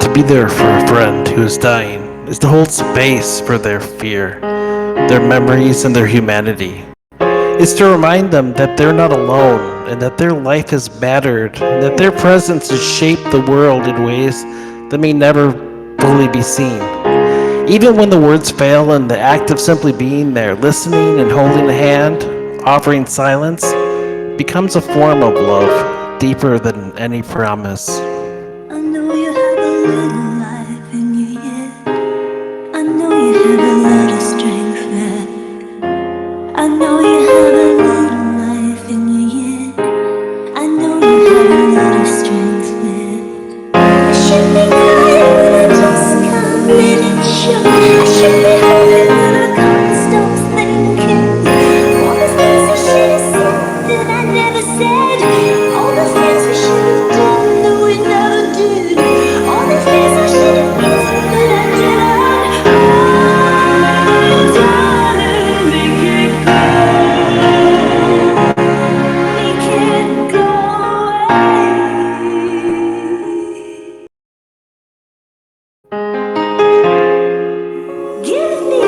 To be there for a friend who is dying is to hold space for their fear, their memories, and their humanity. It's to remind them that they're not alone and that their life has mattered and that their presence has shaped the world in ways that may never fully be seen. Even when the words fail and the act of simply being there, listening and holding a hand, offering silence, becomes a form of love deeper than any promise. I know you have a little life in you yet. I know you have a little strength left. I know you have a little life in you yet. I know you have a little strength left. I should be crying, but I just can't let it show. I should be hoping, but I can't stop thinking. All the things I should have said that I never said. All the things we should have done that we never did. All the things I should have given that I didn't. Oh, darling, make it go. Make it go away. Give me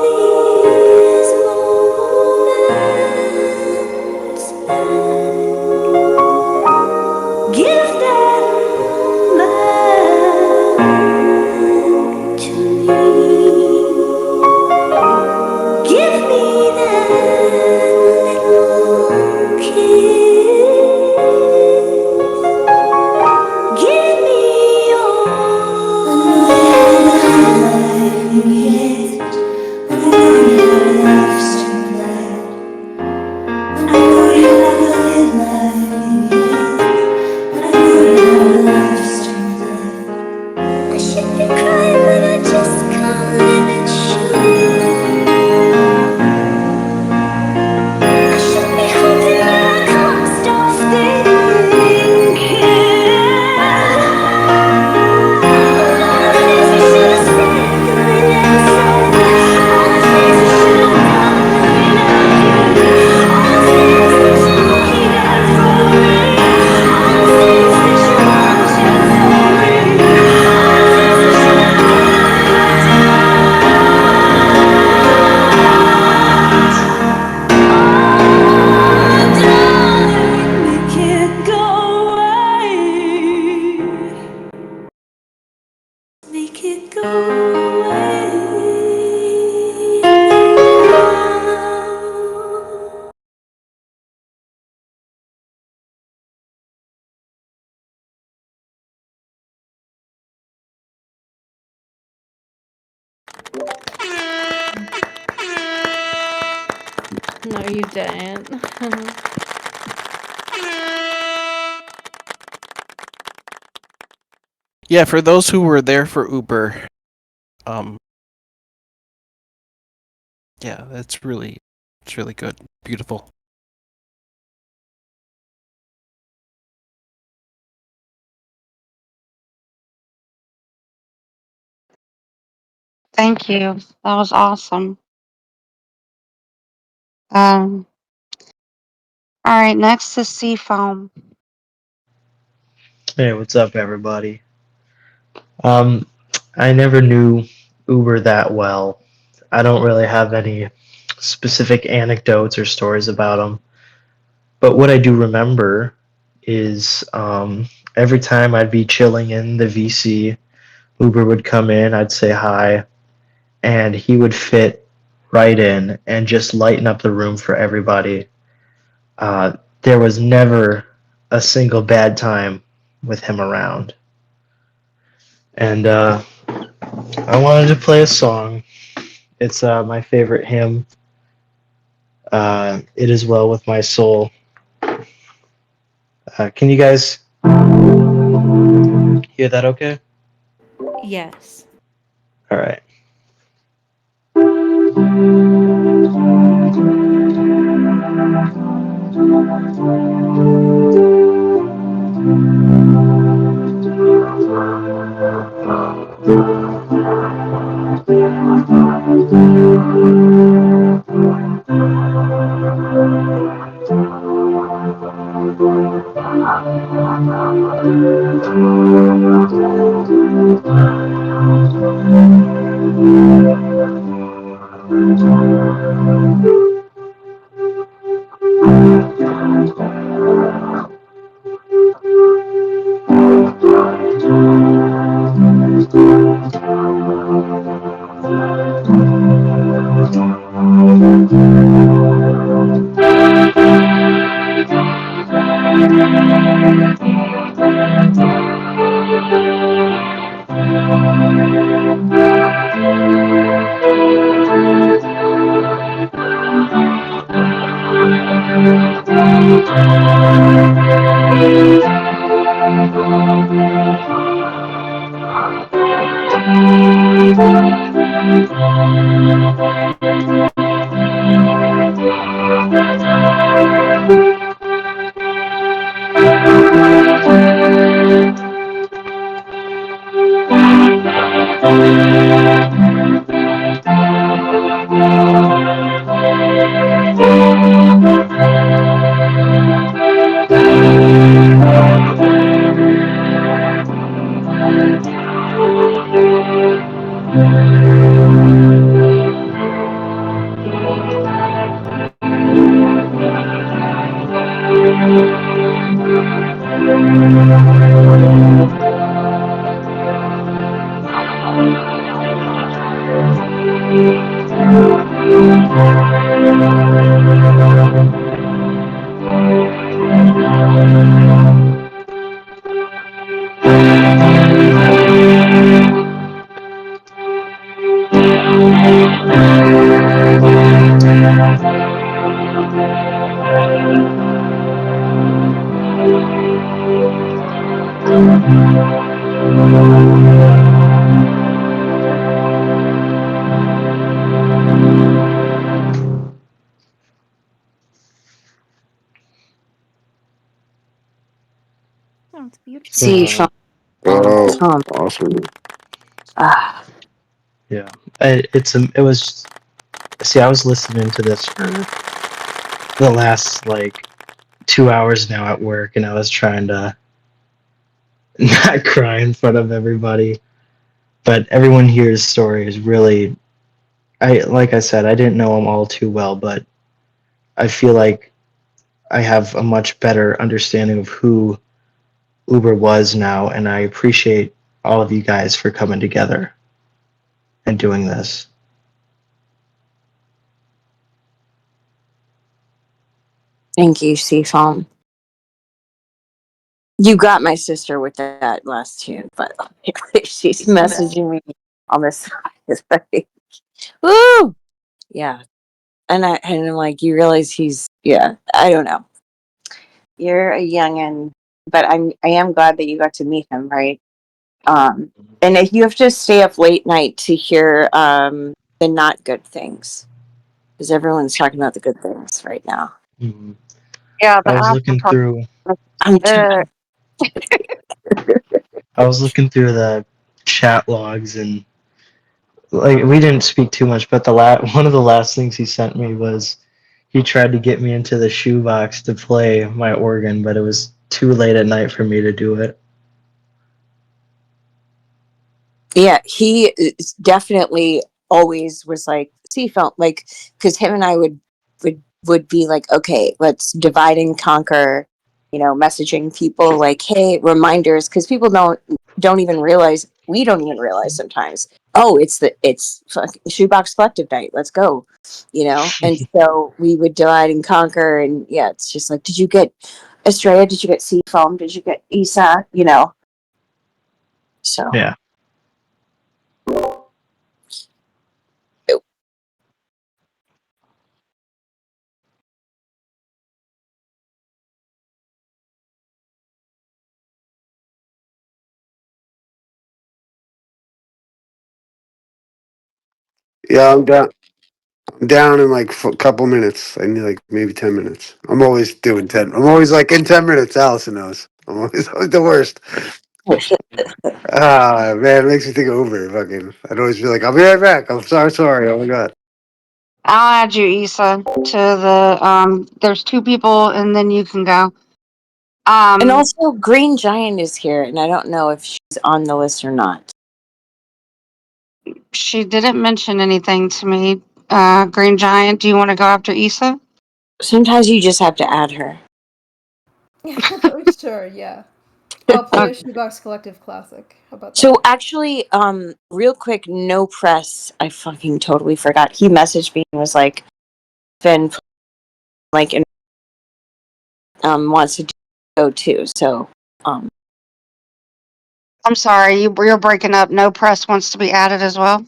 these moments back. Give them back to me. Give me that little kiss. Give me your life yet. I know you have a love strength left. I know you have a little life yet. I know you have a love strength left. I should be crying, but I just can't let it show. I should be hoping, but I can't stop thinking. All the things we should have said that we never said. All the things we should have done that we never did. All the things that you keep out from me. All the things that you wanted for me. All the things I should have given that I didn't. Oh, darling, make it go away. Make it go away now. No, you didn't. Yeah, for those who were there for Uber, um, yeah, it's really good, beautiful. Thank you. That was awesome. Um, all right, next is Seafoam. Hey, what's up, everybody? Um, I never knew Uber that well. I don't really have any specific anecdotes or stories about them. But what I do remember is every time I'd be chilling in the VC, Uber would come in, I'd say hi, and he would fit right in and just lighten up the room for everybody. There was never a single bad time with him around. And I wanted to play a song. It's my favorite hymn. It is well with my soul. Can you guys hear that okay? Yes. All right. Sounds beautiful. See, Sean. Oh, Tom. awesome. Ah, Yeah, it was. See, I was listening to this for the last like 2 hours now at work, and I was trying to not cry in front of everybody. But everyone here's story is really. Like I said, I didn't know them all too well, but I feel like I have a much better understanding of who Uber was now, and I appreciate all of you guys for coming together and doing this. thank you, Seafoam. You got my sister with that last tune, but she's messaging me on the side. It's like, woo! Yeah. And I'm like, you realize yeah, I don't know. You're a youngin', but I am glad that you got to meet him, right? And if you have to stay up late night to hear the not good things, because everyone's talking about the good things right now. Mhm. Yeah, I was looking through. I'm trying. I was looking through the chat logs, and like we didn't speak too much, but one of the last things he sent me was he tried to get me into the shoebox to play my organ, but it was too late at night for me to do it. Yeah, he is definitely always was like, see, felt like, because him and I would be like, okay, let's divide and conquer, messaging people like, hey, reminders, because people don't even realize, we don't even realize sometimes, oh, it's shoebox collective night, let's go, and so we would divide and conquer, and yeah, it's just like, did you get Estrella, did you get Seafoam, did you get Isa, so Yeah. Yeah, I'm down. down in like a couple minutes. I need like maybe 10 minutes. I'm always doing 10. I'm always like in 10 minutes. Allison knows. I'm always the worst. Ah, man, it makes me think of Uber. Fucking, I'd always be like, I'll be right back. I'm sorry. Oh my God. I'll add you, Issa, to the there's 2 people and then you can go. And also, Green Giant is here, and I don't know if she's on the list or not. She didn't mention anything to me. Green Giant, do you want to go after Issa? Sometimes you just have to add her. Sure, yeah. I'll play a Shoebox Collective classic. How about that? So actually, real quick, no press. I fucking totally forgot. He messaged me and was like, "Finn, like, wants to go too." So, I'm sorry, you're breaking up. No press wants to be added as well.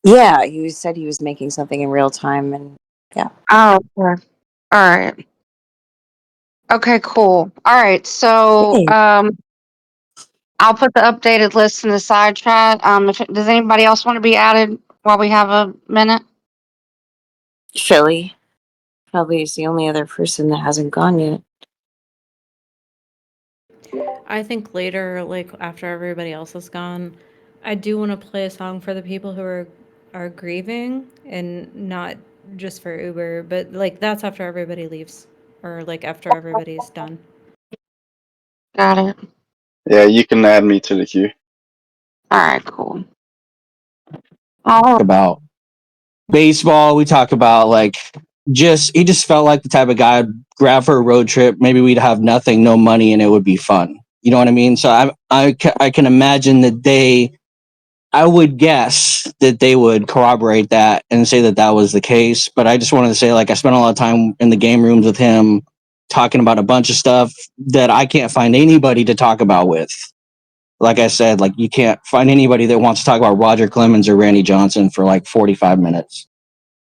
yeah, he said he was making something in real time, and yeah. Oh, okay. All right. Okay, cool. All right, so Hey. I'll put the updated list in the side chat. Does anybody else want to be added while we have a minute? Philly probably is the only other person that hasn't gone yet. I think later, like after everybody else is gone, I do want to play a song for the people who are grieving and not just for Uber, but like that's after everybody leaves or like after everybody's done. Got it. Yeah, you can add me to the queue. All right, cool. Oh, About baseball. We talk about like he just felt like the type of guy I'd grab for a road trip. Maybe we'd have nothing, no money, and it would be fun. You know what I mean? So I can imagine that I would guess that they would corroborate that and say that that was the case. But I just wanted to say, like, I spent a lot of time in the game rooms with him talking about a bunch of stuff that I can't find anybody to talk about with. Like I said, like you can't find anybody that wants to talk about Roger Clemens or Randy Johnson for like 45 minutes.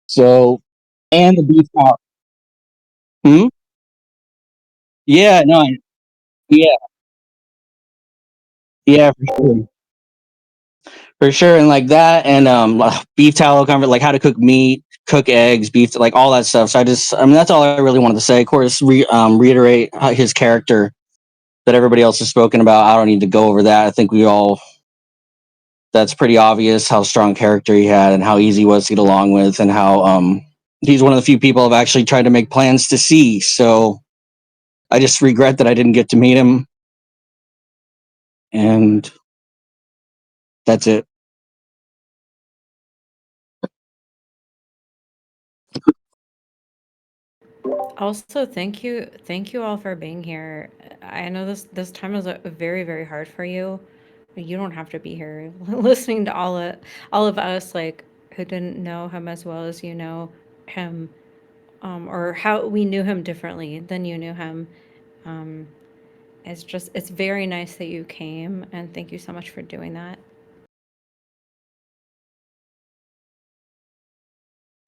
So, and the beef out. Hmm? Yeah, no, yeah, yeah, for sure. For sure. And like that, and beef tallow convert, like how to cook meat, cook eggs, beef, like all that stuff. So I mean, that's all I really wanted to say. Of course, reiterate his character that everybody else has spoken about. I don't need to go over that. I think that's pretty obvious how strong character he had and how easy he was to get along with, and how he's one of the few people I've actually tried to make plans to see. So I just regret that I didn't get to meet him. And that's it. Also, thank you all for being here. I know this time is very very hard for you. You don't have to be here listening to all of us like who didn't know him as well as you know him, or how we knew him differently than you knew him. Um, it's very nice that you came, and thank you so much for doing that.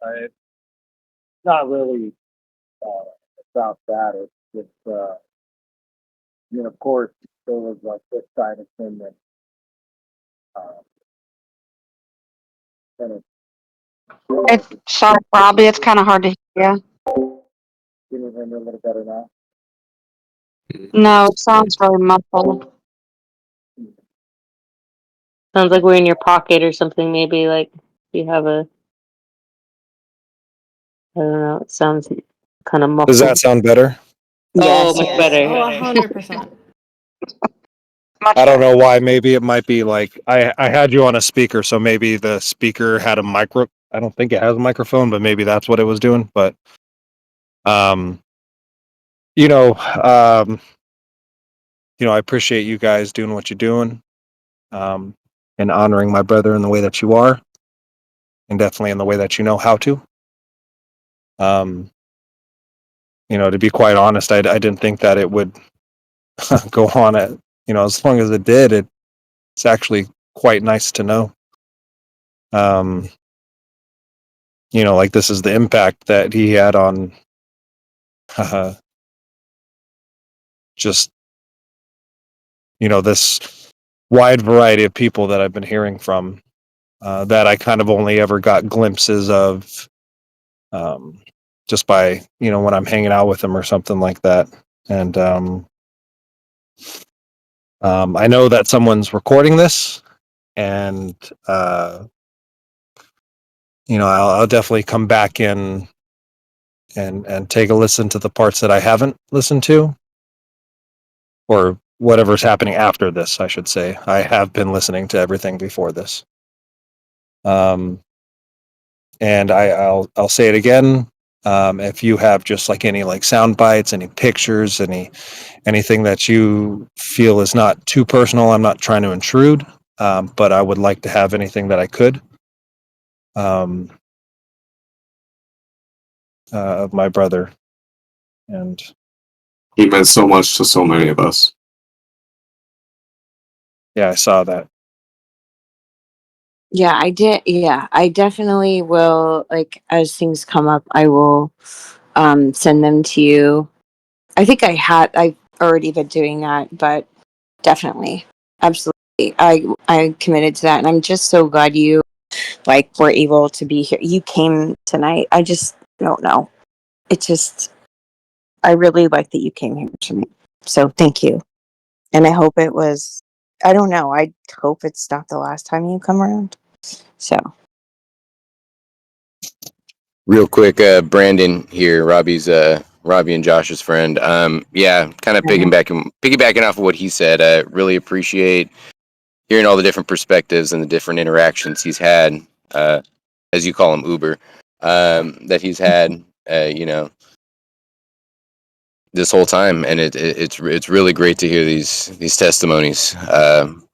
It's not really about that. It's just, I mean, of course, there was like this kind of thing that kind of it's sorry, Robbie. It's kind of hard to hear. can you hear me a little better now? No, it sounds very muffled. Sounds like we're in your pocket or something. Maybe like you have a. I don't know. It sounds kind of muffled. Does that sound better? Oh, Yes, much yes. better. Oh, 100%. I don't know why. Maybe it might be like I had you on a speaker, so maybe the speaker had a micro. I don't think it has a microphone, but maybe that's what it was doing. But, you know, I appreciate you guys doing what you're doing, and honoring my brother in the way that you are, and definitely in the way that you know how to. To be quite honest, I didn't think that it would go on it. As long as it did, it's actually quite nice to know. Like this is the impact that he had on just this wide variety of people that I've been hearing from, that I kind of only ever got glimpses of just by, when I'm hanging out with him or something like that. And I know that someone's recording this, and I'll definitely come back in and take a listen to the parts that I haven't listened to, or whatever's happening after this, I should say. I have been listening to everything before this. And I'll say it again. If you have just like any like sound bites, any pictures, anything that you feel is not too personal, I'm not trying to intrude, but I would like to have anything that I could of my brother. And he meant so much to so many of us. Yeah, I saw that. Yeah, I did. Yeah, I definitely will. Like, as things come up, I will send them to you. I think I've already been doing that, but definitely, absolutely, I committed to that, and I'm just so glad you were able to be here. You came tonight. I just don't know. It just, I really like that you came here tonight. So thank you, and I hope it was. I don't know. I hope it's not the last time you come around. So. Real quick, Brandon here, Robbie and Josh's friend. Yeah, kind of piggybacking off of what he said. I really appreciate hearing all the different perspectives and the different interactions he's had, as you call him, Uber, that he's had, this whole time, and it's really great to hear these testimonies of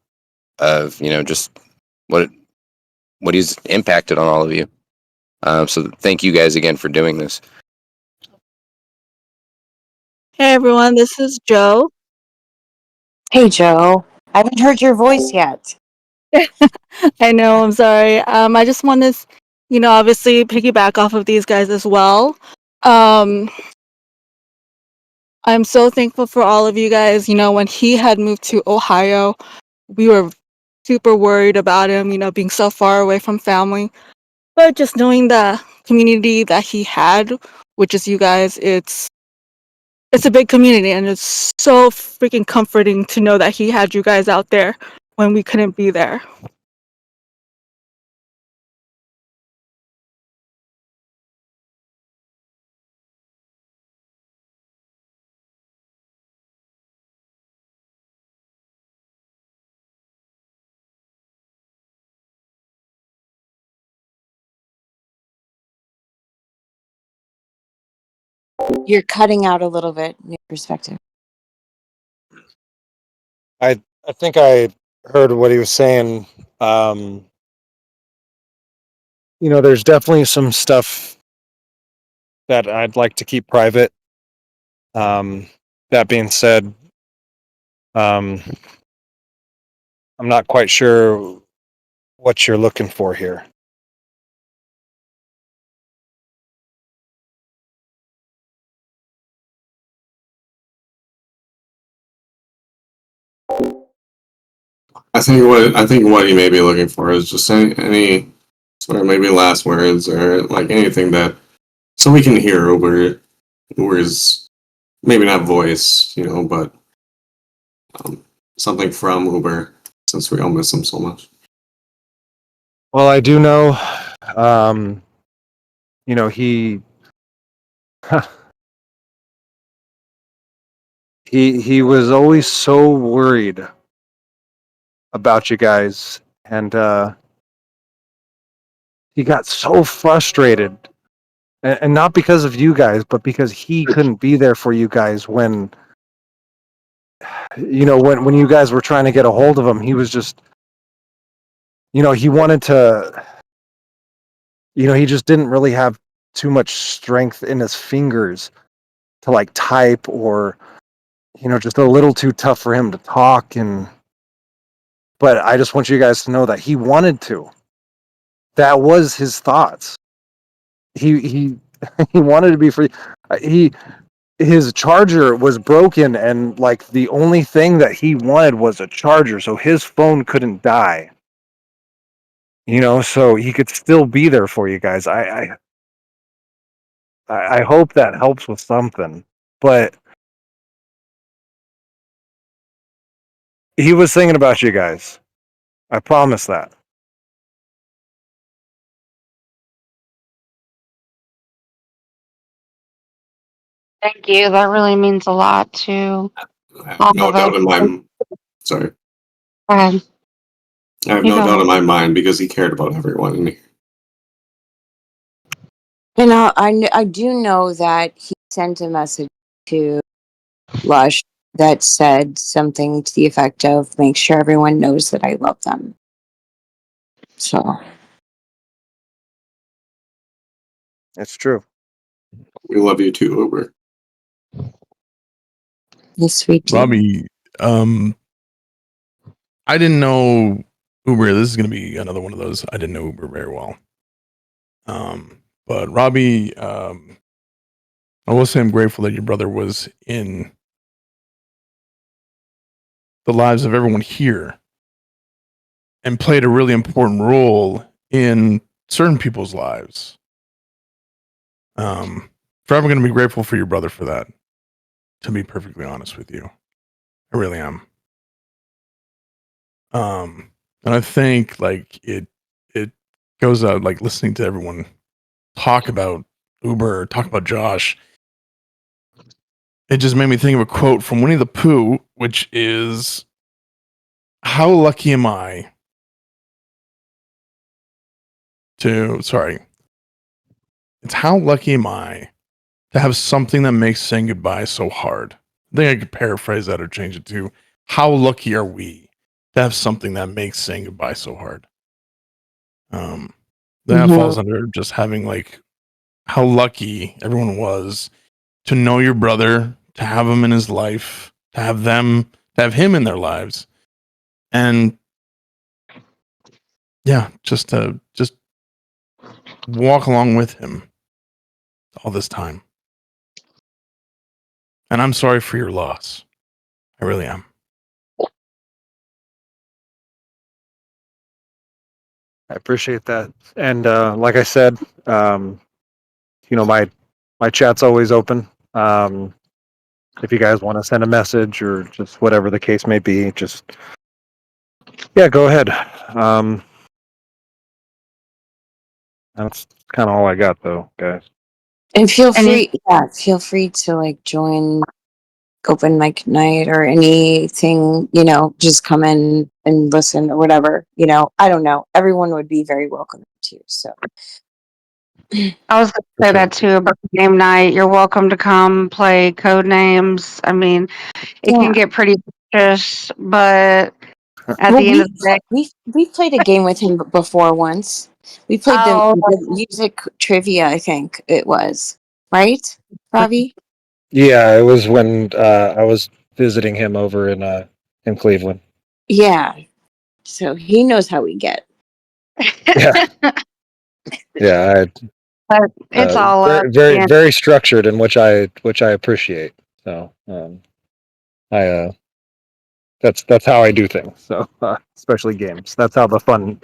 just what he's impacted on all of you. So thank you guys again for doing this. Hey everyone, this is Joe. Hey Joe, I haven't heard your voice yet. I know, I'm sorry. I just want to, obviously piggyback off of these guys as well. I'm so thankful for all of you guys. When he had moved to Ohio, we were super worried about him, being so far away from family. But just knowing the community that he had, which is you guys, it's a big community, and it's so freaking comforting to know that he had you guys out there when we couldn't be there. You're cutting out a little bit in your perspective. I think I heard what he was saying. There's definitely some stuff that I'd like to keep private. That being said, I'm not quite sure what you're looking for here. I think what you may be looking for is just any sort of maybe last words or like anything that, so we can hear Uber's maybe not voice, but something from Uber, since we all miss him so much. Well, I do know, he he was always so worried about you guys, and he got so frustrated, and not because of you guys, but because he couldn't be there for you guys when when you guys were trying to get a hold of him. He was just, he wanted to, he just didn't really have too much strength in his fingers to like type, or just a little too tough for him to talk. But I just want you guys to know that he wanted to. That was his thoughts. He he wanted to be free. His charger was broken, and like the only thing that he wanted was a charger, so his phone couldn't die. So he could still be there for you guys. I hope that helps with something. But he was thinking about you guys. I promise that. Thank you. That really means a lot to I have all no of us. doubt in my sorry. Go ahead. I have You no go. doubt in my mind because he cared about everyone in here. And I do know that he sent a message to Lush that said something to the effect of make sure everyone knows that I love them. So It's true. We love you too, Uber. yes, we do. Robbie, I didn't know Uber. This is going to be another one of those. I didn't know Uber very well. But Robbie, I will say I'm grateful that your brother was in the lives of everyone here and played a really important role in certain people's lives. Forever going to be grateful for your brother for that, to be perfectly honest with you. I really am. And I think like it goes out like listening to everyone talk about Uber, talk about Josh. It just made me think of a quote from Winnie the Pooh, which is, "How lucky am I to?" Sorry, it's how lucky am I to have something that makes saying goodbye so hard. I think I could paraphrase that or change it to, "How lucky are we to have something that makes saying goodbye so hard?" That falls under just having like how lucky everyone was to know your brother, to have him in his life, to have him in their lives, and yeah, just to walk along with him all this time. And I'm sorry for your loss. I really am. I appreciate that. And like I said, my chat's always open. If you guys want to send a message or just whatever the case may be, just go ahead. That's kind of all I got, though, guys. And feel free to like join open mic night or anything, just come in and listen or whatever, I don't know. Everyone would be very welcome to, so. I was going to say that too about the game night. You're welcome to come play code names. I mean, it can get pretty vicious, but at Well, the end of the day, we played a game with him before once. We played the music trivia, I think it was. Right, Robbie? Yeah, it was when I was visiting him over in Cleveland. Yeah. So he knows how we get. Yeah. Yeah, but it's all up. very very structured, and which I appreciate. So that's how I do things. So especially games. That's how the fun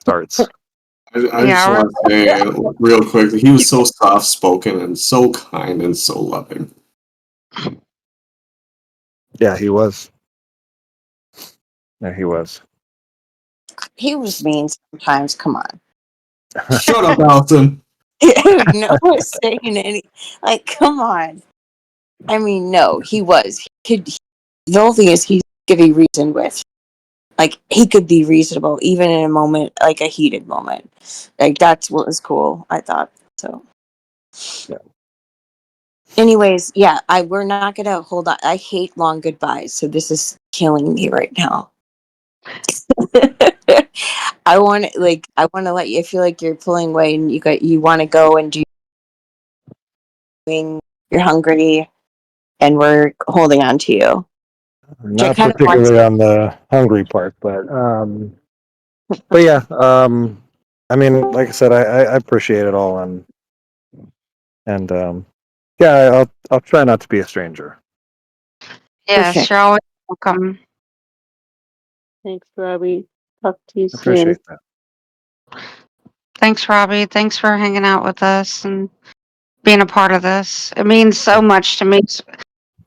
starts. I just want to say real quick, he was so soft spoken and so kind and so loving. Yeah, he was. Yeah, he was. He was mean sometimes. Come on. Shut up, Allison. No one's saying any. Like, come on. I mean, no, he was. The whole thing is he could be reasoned with. Like, he could be reasonable even in a moment, like a heated moment. Like, that's what was cool, I thought. So. Yeah. Anyways, we're not gonna hold on. I hate long goodbyes, so this is killing me right now. I want to let you. I feel like you're pulling away, and you want to go and do. You're hungry, and we're holding on to you. Not particularly on the hungry part, but yeah. I mean, like I said, I appreciate it all, and I'll try not to be a stranger. Yes, you're always welcome. Thanks, Robbie. Talk to you soon. Appreciate that. Thanks, Robbie. Thanks for hanging out with us and being a part of this. It means so much to me.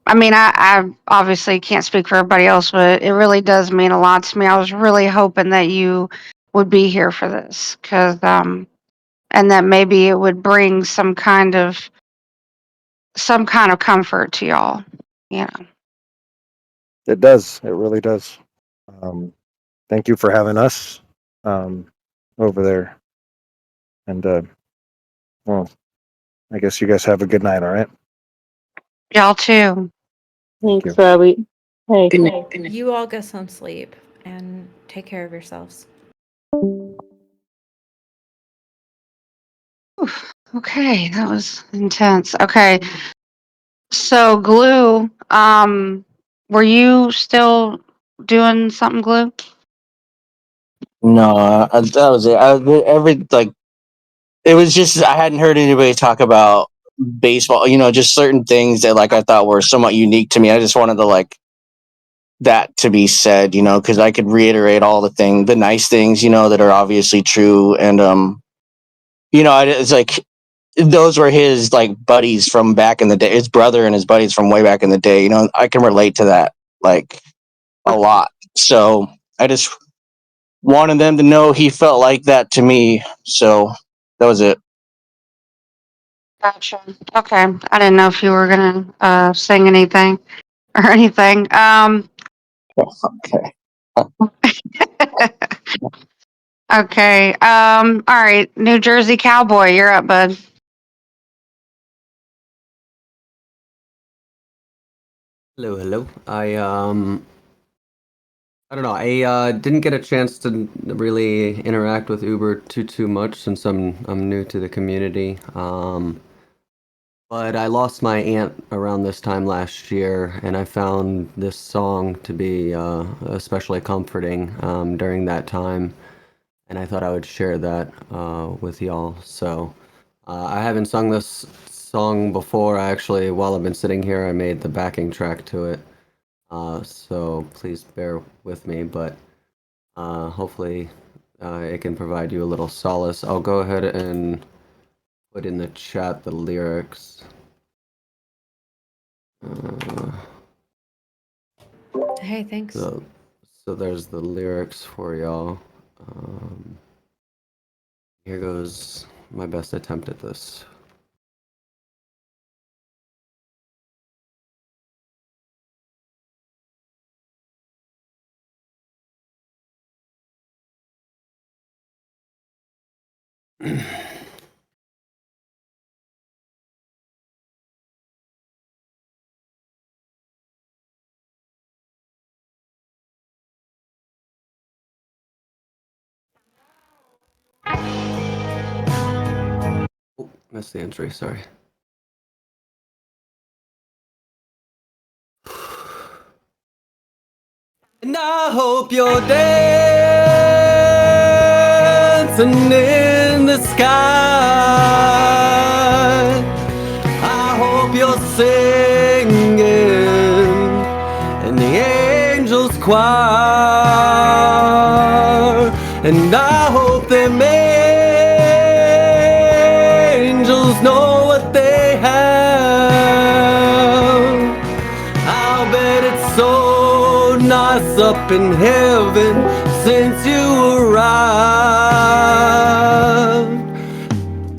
I mean, I obviously can't speak for everybody else, but it really does mean a lot to me. I was really hoping that you would be here for this, and that maybe it would bring some kind of comfort to y'all. You know. It does. It really does. Thank you for having us over there. And well, I guess you guys have a good night. All right. Y'all too. Thanks, you. Robbie. Hey. Good night. You all get some sleep and take care of yourselves. Oof, okay, that was intense. Okay. So Glue, were you still doing something, Glue? No, that was it. It was just I hadn't heard anybody talk about baseball. Just certain things that I thought were somewhat unique to me. I just wanted to that to be said, because I could reiterate all the nice things, that are obviously true, and it's like those were his buddies from back in the day, his brother and his buddies from way back in the day. I can relate to that a lot. So I just wanted them to know he felt like that to me. So that was it. Gotcha. Okay. I didn't know if you were gonna sing anything or anything. Okay. Okay. All right. New Jersey Cowboy, you're up, bud. Hello. I don't know. I didn't get a chance to really interact with Uber too much since I'm new to the community. But I lost my aunt around this time last year, and I found this song to be especially comforting during that time, and I thought I would share that with y'all. So I haven't sung this song before. Actually, while I've been sitting here, I made the backing track to it. So please bear with me, but hopefully it can provide you a little solace. I'll go ahead and put in the chat the lyrics. Hey, thanks. So there's the lyrics for y'all. Here goes my best attempt at this. Oh, missed the entry, sorry. And I hope you're dancing in the sky. I hope you're singing in the angels' choir. And I hope them angels know what they have. I'll bet it's so nice up in heaven since you arrived.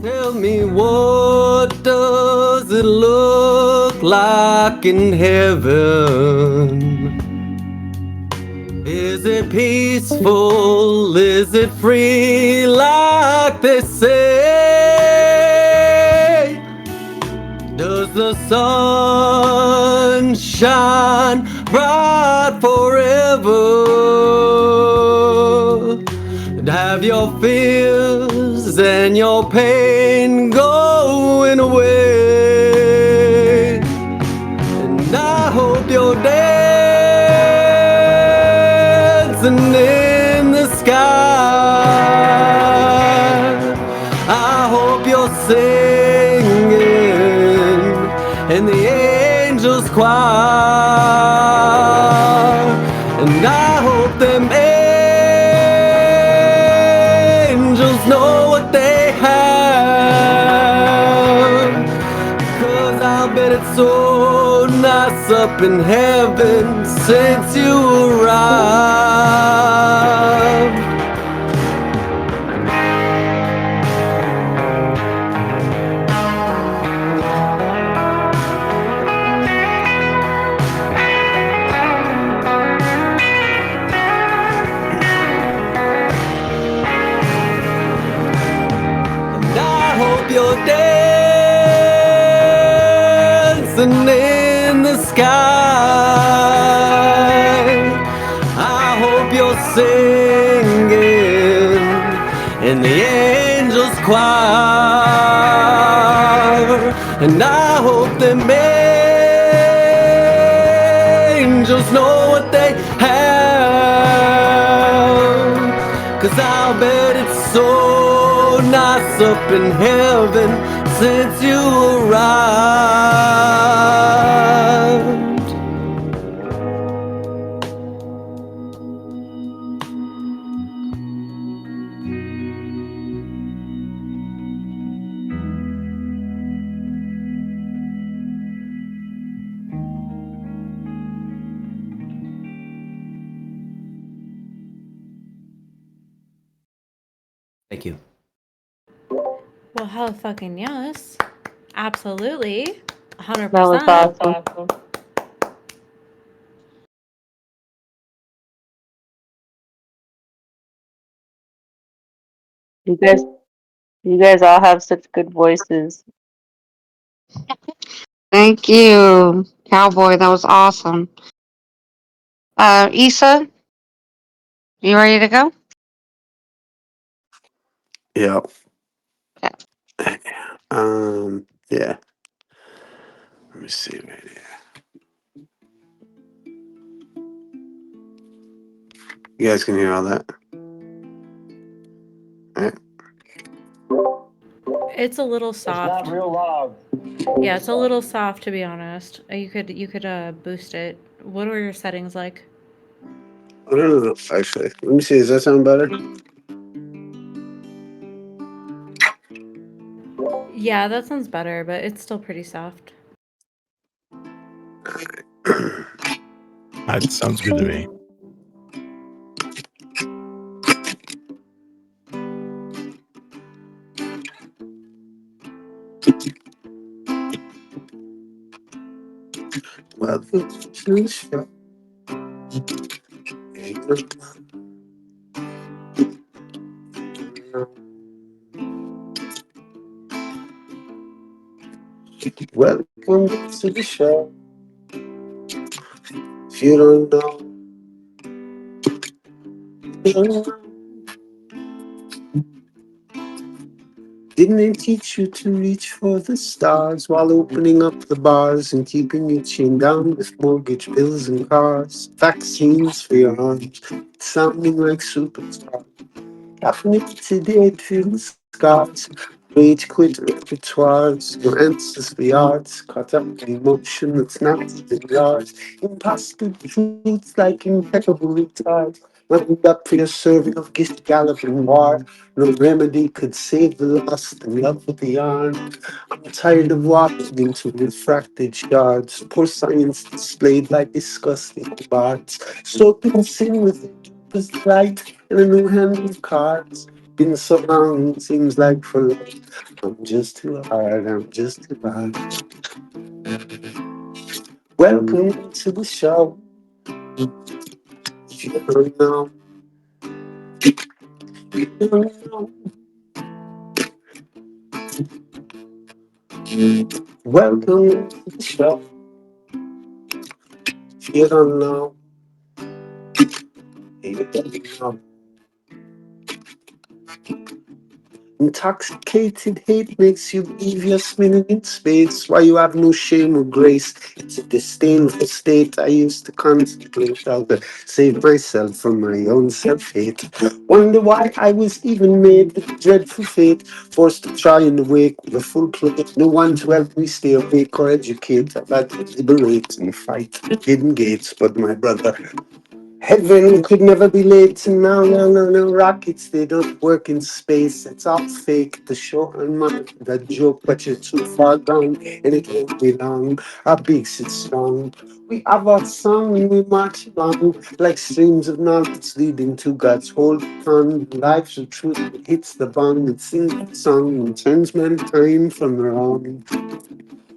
Tell me, what does it look like in heaven? Is it peaceful? Is it free like they say? Does the sun shine bright forever? And have your fears and your pain going away? And I hope you're dancing in the sky. I hope you're singing in the angels' choir. And I hope them angels know what they nice up in heaven since you arrived. And I hope you're dancing in the sky. I hope you're singing in the angels' choir. And I hope them angels know what they have. 'Cause I'll bet it's so nice up in heaven since you arrived. Thank you. Well, hell fucking yes. Absolutely. 100%. That was awesome. You guys, you guys all have such good voices. Thank you, Cowboy. That was awesome. Issa, you ready to go? Yeah. Yeah. Let me see right here. You guys can hear all that? Alright. It's a little It's soft. not real loud. Yeah, it's a little soft to be honest. You could boost it. What are your settings like? I don't know. Actually, let me see. Does that sound better? Yeah, that sounds better, but it's still pretty soft. That sounds good to me. Welcome to the show. Welcome to the show. If you don't know, you don't know. Didn't they teach you to reach for the stars while opening up the bars and keeping you chained down with mortgage bills and cars? Vaccines for your arms, sounding like superstars. Caffeinated today, feel the scars. Rage quit repertoires, your answers for yards. Caught up in emotion that's not even yours. Impossible truths like impeccable retards. Lined up for your serving of gift galloping war. No remedy could save the lost and love of the yarn. I'm tired of walking into refracted shards. Poor science displayed like disgusting bards. Soaked in sin with the deepest light and a new hand of cards. Been so long, it seems like for life. I'm just too hard, I'm just too hard. Welcome to the show. If you don't know, you don't know. Welcome to the show. If you don't know, you don't know. Intoxicated hate makes you believe you're spinning in space. Why you have no shame or grace? It's a disdainful state I used to contemplate how to save myself from my own self-hate. Wonder why I was even made with dreadful fate. Forced to try and awake with a full plate. No one to help me stay awake or educate. I've had to liberate and fight hidden gates, but my brother, Heaven could never be late to now, no, rockets, they don't work in space. It's all fake, the show and mind, that joke, but you're too far gone, and it won't be long. Our beaks, it's strong. We have our song, and we march along, like streams of knowledge leading to God's whole pond. Life's a truth, it hits the bond, it sings the song, and turns mankind from the wrong.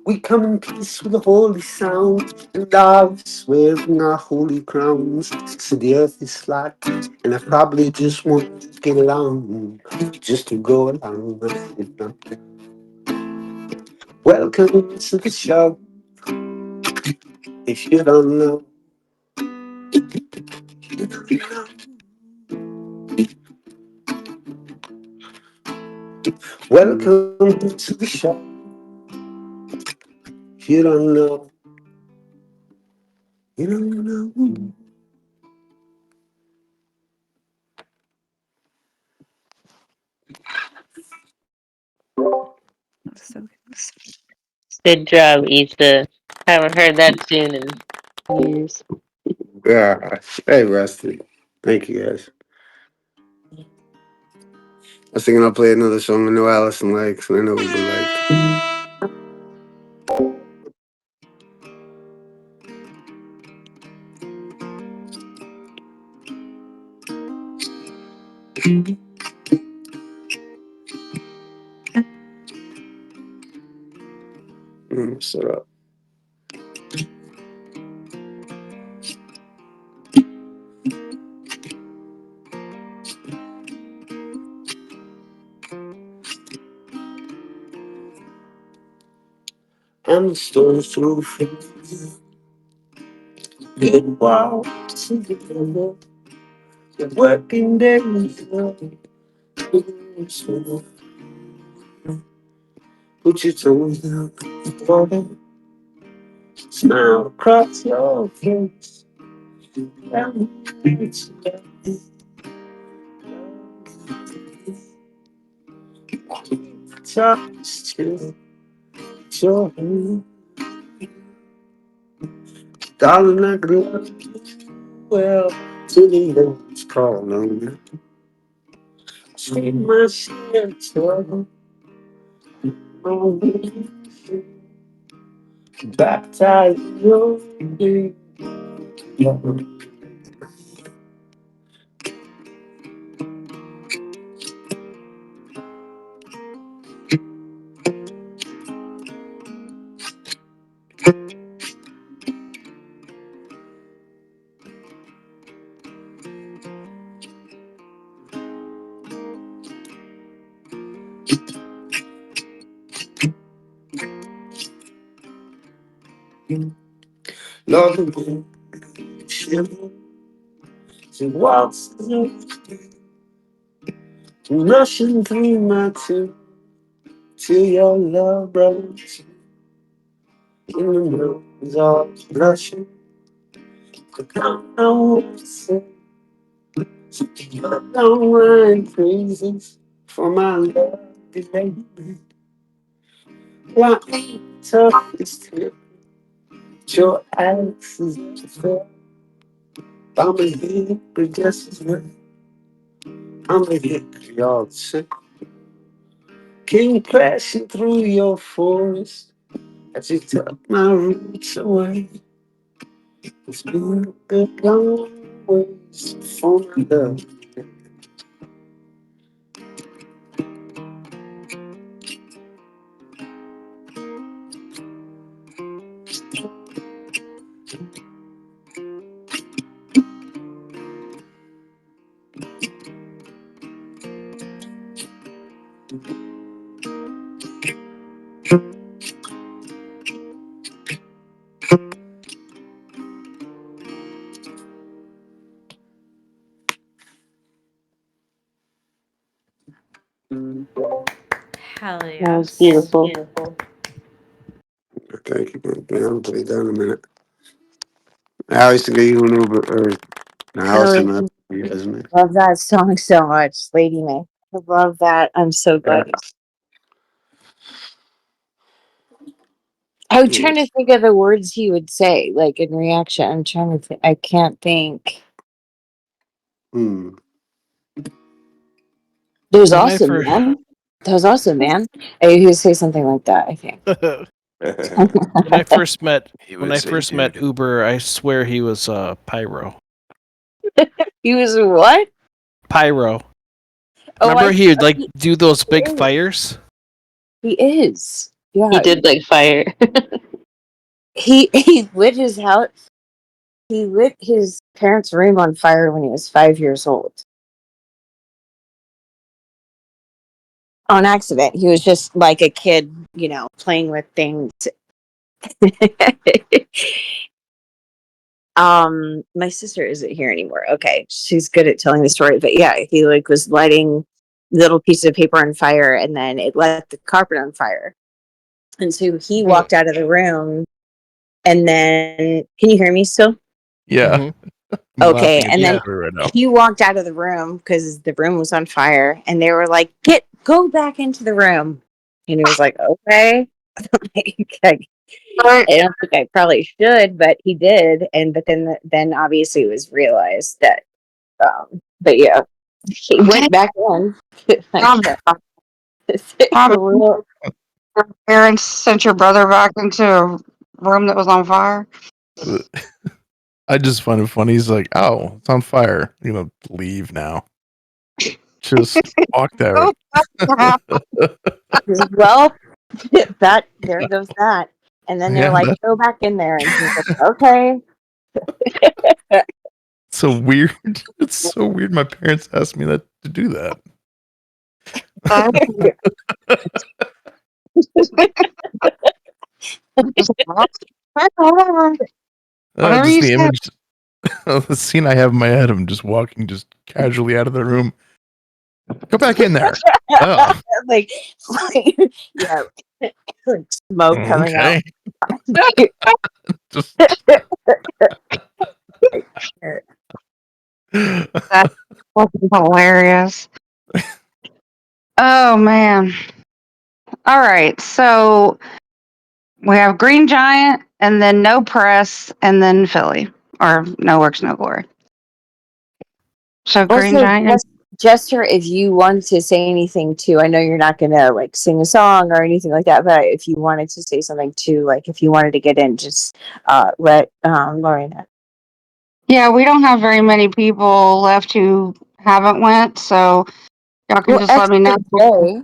We come in peace with a holy sound, and love wearing our holy crowns. So the earth is flat, and I probably just want to get along, just to go along. Welcome to the show. If you don't know, welcome to the show. If you don't know, you don't know. Good job, Issa. Haven't heard that tune in years. Yeah, hey, Rusty. Thank you, guys. I was thinking I'll play another song I know Allison likes, and I know Uber liked. Shut up. I'm still through good while together. The working days put your toes down, water, smile across your face. Touch to your hand. Darling, I could love you well till the end's calling on you. See my share of trouble. Baptize your name. Love again, shiver, she walks rushing through my tube till your love rose in the nose all blushing. I don't know what to say, so don't mind praises for my love baby. Why ain't tough as tip, your ass is fair. I'm a hick, just as well. I'm a hick, y'all sick. Came crashing through your forest as you took my roots away. It's been a good long ways for my love. Hell That was yes. beautiful. Thank you, man. I'll play that in a minute. Allison gave you an Uber, or no, Allison, Really you guys, man. love that song so much, Lady May. I love that. I'm so glad. I was trying to think of the words he would say, like in reaction. I'm trying to think. I can't think. Hmm. That was When I awesome, first man. That was awesome, man. He would say something like that, I think. when I first met He when would I say, first met dude. Uber, I swear he was Pyro. He was what? Pyro. Oh, Remember I he'd like he, do those he big is. fires? He is. Yeah. He did like fire. He lit his house. He lit his parents' room on fire when he was 5 years old. On accident. He was just like a kid, playing with things. My sister isn't here anymore. Okay, she's good at telling the story, but yeah, he like was lighting little pieces of paper on fire, and then it lit the carpet on fire. And so he walked out of the room, and then can you hear me still? Yeah. Mm-hmm. I'm Okay, laughing at and the then story right now. he walked out of the room because the room was on fire, and they were like, go back into the room," and he was like, "Okay." I don't think I probably should, but he did, and but then obviously it was realized that. But yeah, he went back in. Um, For real. your parents sent your brother back into a room that was on fire. I just find it funny. He's like, "Oh, it's on fire. You know, leave now." Just walked out. Well, that there goes that, and then they're Yeah, like, that's "Go back in there," and he's like, "Okay." so weird. It's so weird. My parents asked me that to do that. Whatever Just you the say. image of the scene I have in my head. I'm just walking just casually out of the room. Go back in there. Oh, like, yeah, like smoke coming out. okay. Just That's fucking hilarious. Oh man. All right. So we have Green Giant and then No Press and then Philly. Or No Works, No Glory. So Green Also, Giant. Jester, if you want to say anything too, I know you're not gonna like sing a song or anything like that, but if you wanted to say something too, like if you wanted to get in, just let Lorena. Yeah, we don't have very many people left who haven't went, so y'all can Well, just let me know.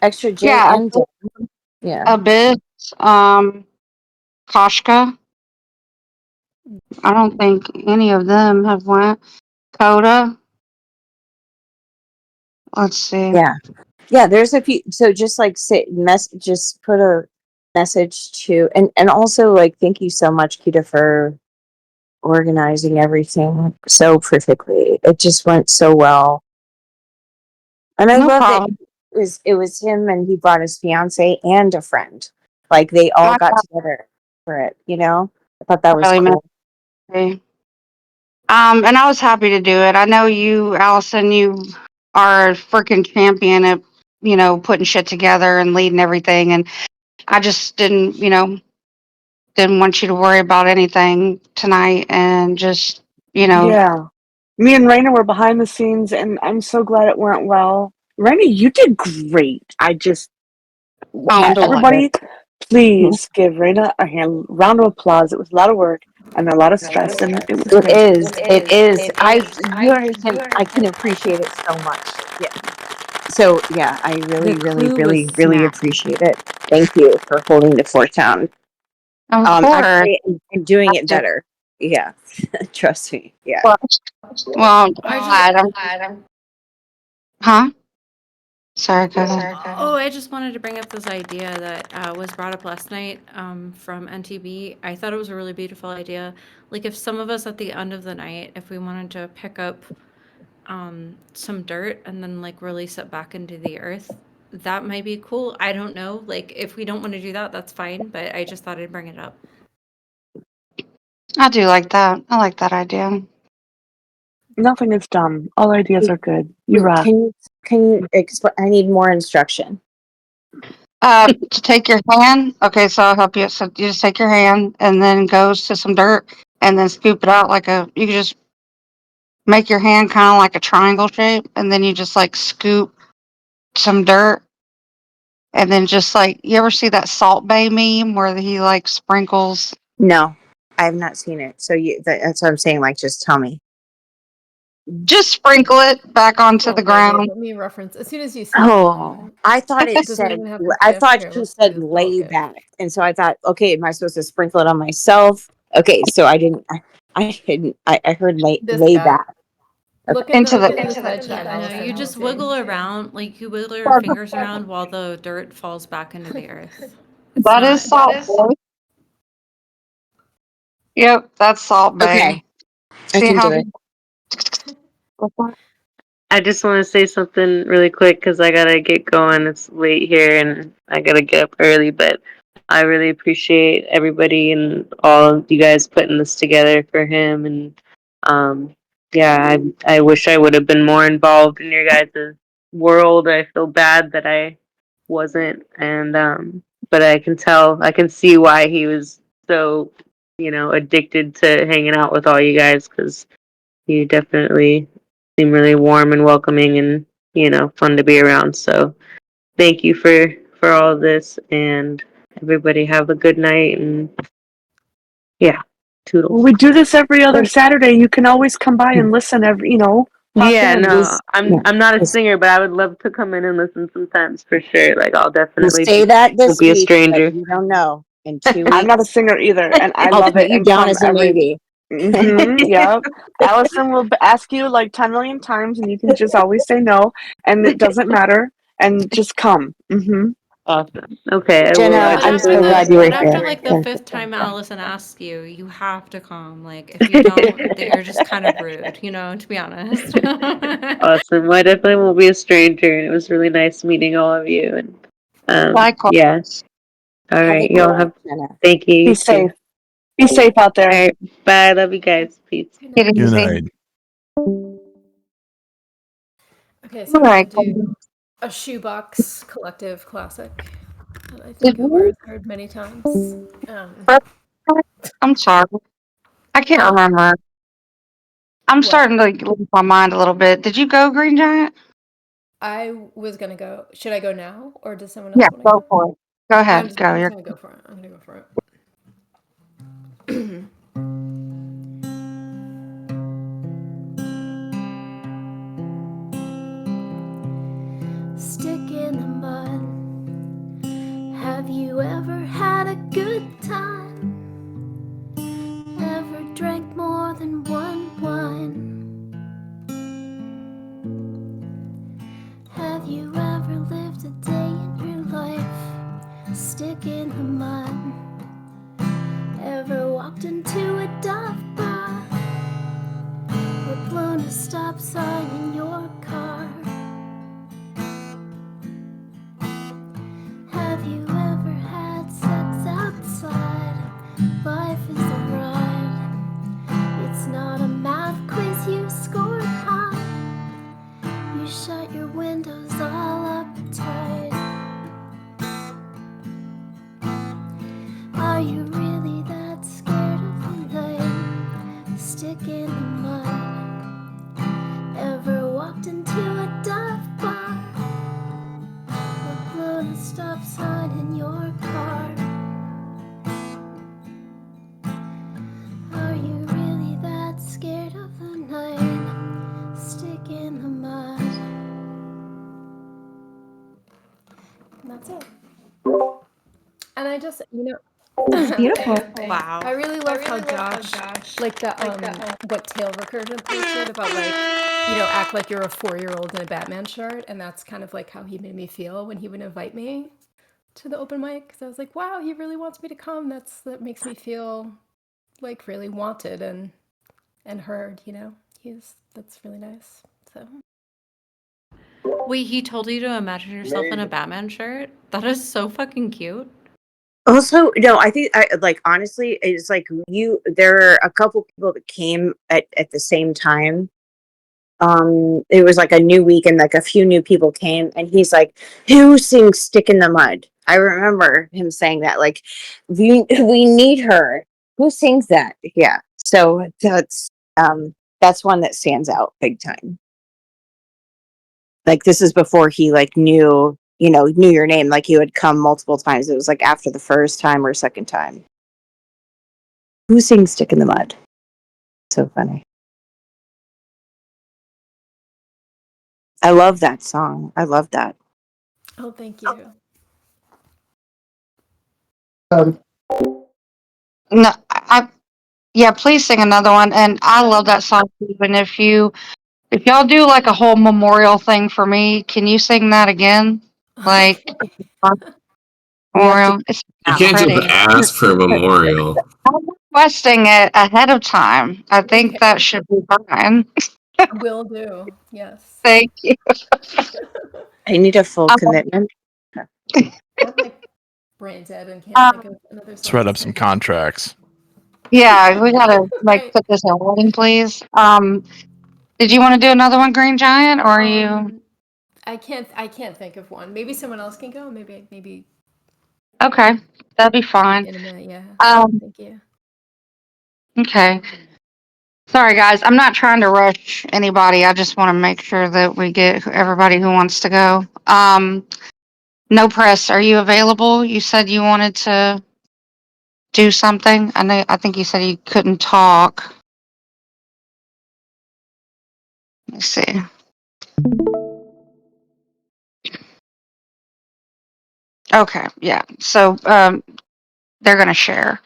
Extra J Yeah, and Dan. Yeah. Abyss, Koshka. I don't think any of them have went. Coda. Let's see. Yeah, there's a few. So just like just put a message to, and also like thank you so much, Kita, for organizing everything so perfectly. It just went so well, and I No love that problem. it was him, and he brought his fiance and a friend. Like they all I got got together for it. I thought that was really cool. messy. And I was happy to do it. I know you, Allison, you are a freaking champion at, putting shit together and leading everything. And I just didn't want you to worry about anything tonight and just, Yeah. Me and Raina were behind the scenes, and I'm so glad it went well. Raina, you did great. handle Everybody, please give Raina a round of applause. It was a lot of work and a lot of stress, and it was It great. is. It is. You understand. I can appreciate it so much. Yeah. So yeah, I The really, really, clue was really, really snap. appreciate it. Thank you for holding the fort down. Of course. Actually, and doing it better. Yeah. Trust me. Yeah. Well, I just huh? Sorry, cousin. I just wanted to bring up this idea that was brought up last night from NTB. I thought it was a really beautiful idea. Like if some of us at the end of the night, if we wanted to pick up some dirt and then like release it back into the earth, that might be cool. I don't know. Like if we don't want to do that, that's fine. But I just thought I'd bring it up. I do like that. I like that idea. Nothing is dumb. All ideas are good. You rock. Can you explain? I need more instruction. To take your hand. Okay, so I'll help you. So you just take your hand and then goes to some dirt and then scoop it out you can just make your hand kind of like a triangle shape, and then you just like scoop some dirt, and then just like, you ever see that Salt Bay meme where he like sprinkles? No, I have not seen it. So that's what I'm saying. Like, just tell me. Just sprinkle it back onto Oh, the Maggie, ground. let me reference as soon as you say Oh, I thought it it doesn't said. even have the I GIF thought here. he Let's said do lay GIF. back, and so I thought, okay, am I supposed to sprinkle it on myself? Okay, so I didn't. I didn't. I heard This lay guy. back. Look in the side chat, No, Allison. you I'll just see. wiggle around, like you wiggle your fingers around while the dirt falls back into the earth. It's That not. is Salt Bay. Yep, that's Salt Bay. Okay, I See can how do it. I just want to say something really quick because I gotta get going. It's late here and I gotta get up early, but I really appreciate everybody and all of you guys putting this together for him. And yeah, I wish I would have been more involved in your guys' world. I feel bad that I wasn't, and but I can see why he was so, addicted to hanging out with all you guys because you definitely seem really warm and welcoming and, fun to be around. So thank you for all of this, and everybody have a good night, and yeah, toodles. We do this every other Saturday. You can always come by and listen pop Yeah, in. no, I'm not a singer, but I would love to come in and listen sometimes for sure. Like I'll You definitely say that won't this be a week, but stranger. you don't know. In 2 I'm not a weeks, singer either, and I I'll love put it you and down come as a every. maybe. Yep. Allison will ask you like 10 million times, and you can just always say no, and it doesn't matter, and just come. Awesome. Okay, I Jenna, will. I But I'm just after so glad you were but after here. like the fifth time Allison asks you, you have to come. Like if you don't, you're just kind of rude, to be honest. Awesome. Well, I definitely won't be a stranger, and it was really nice meeting all of you. And Likewise. yeah. All Have a right, good y'all one, have. Jenna. Thank you. Be You safe. too. Be safe out there. All right. Bye. Love you guys. Peace. Get Good easy. night. Okay, so I'm Alright. gonna do a Shoebox Collective classic that I Did think Uber you? has heard many times. I'm sorry. I can't Huh? remember. I'm What? starting to lose my mind a little bit. Did you go, Green Giant? I was gonna go. Should I go now, or does someone Yeah, else want to go go? for it. Go Okay, ahead. I'm just Go. gonna go for it. I'm gonna go for it. Stick in the mud. Have you ever had a good time? Ever drank more than one wine? Have you ever lived a day in your life? Stick in the mud. Ever walked into a dive bar? Or blown a stop sign in your car? Have you ever had sex outside? Life is a ride. It's not a math quiz you scored high. You shut your windows all up tight. Are you really that scared of the night? Stick in the mud. Ever walked into a dive bar? Or blown a stop sign in your car? Are you really that scared of the night? Stick in the mud. And that's it. And I just, Beautiful. Wow. I really love how Josh, like the what Tail Recursion posted about act like you're a 4-year-old in a Batman shirt, and that's kind of like how he made me feel when he would invite me to the open mic. Because I was like, wow, he really wants me to come. That makes me feel like really wanted and heard. That's really nice. So Wait, he told you to imagine yourself in a Batman shirt? That is so fucking cute. Also, no, I think honestly, it's like there are a couple people that came at the same time. It was like a new week and like a few new people came, and he's like, who sings Stick in the Mud? I remember him saying that, like, we need her. Who sings that? Yeah. So that's that's one that stands out big time. Like this is before he like knew your name. Like you had come multiple times. It was like after the first time or second time. Who sings "Stick in the Mud"? So funny. I love that song. I love that. Oh, thank you. No, yeah, please sing another one. And I love that song. Even if y'all do like a whole memorial thing for me, can you sing that again? Like memorial. It's You not can't just pretty. ask for a memorial. I'm requesting it ahead of time. I think that should be fine. Will do. Yes. Thank you. I need a full commitment. I'm like brain dead and can't think of another Let's song. write to up some sing. contracts. Yeah, we gotta like Right. put this in writing, please. Did you want to do another one, Green Giant, or are you I can't think of one. Maybe someone else can go. Maybe okay? That'd be fine. in a minute. Yeah. Um, Thank you. okay. Sorry, guys. I'm not trying to rush anybody. I just want to make sure that we get everybody who wants to go. No press. Are you available? You said you wanted to do something. I think you said you couldn't talk. Let me see. Okay. Yeah. So they're gonna share.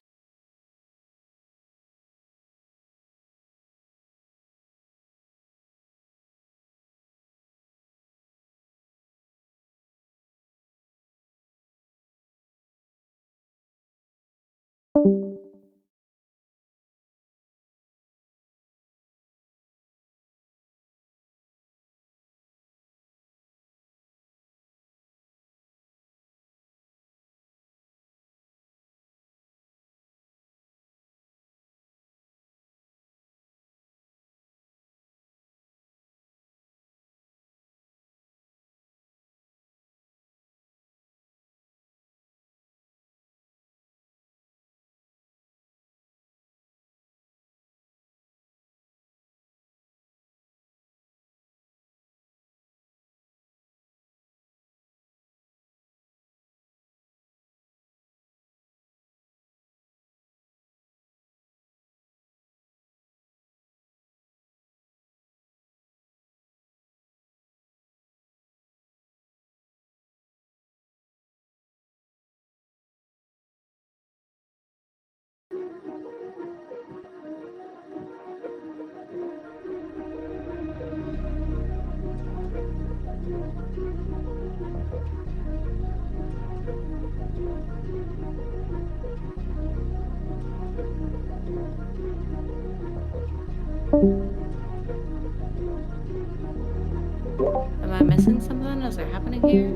Am I missing something? Is there happening here?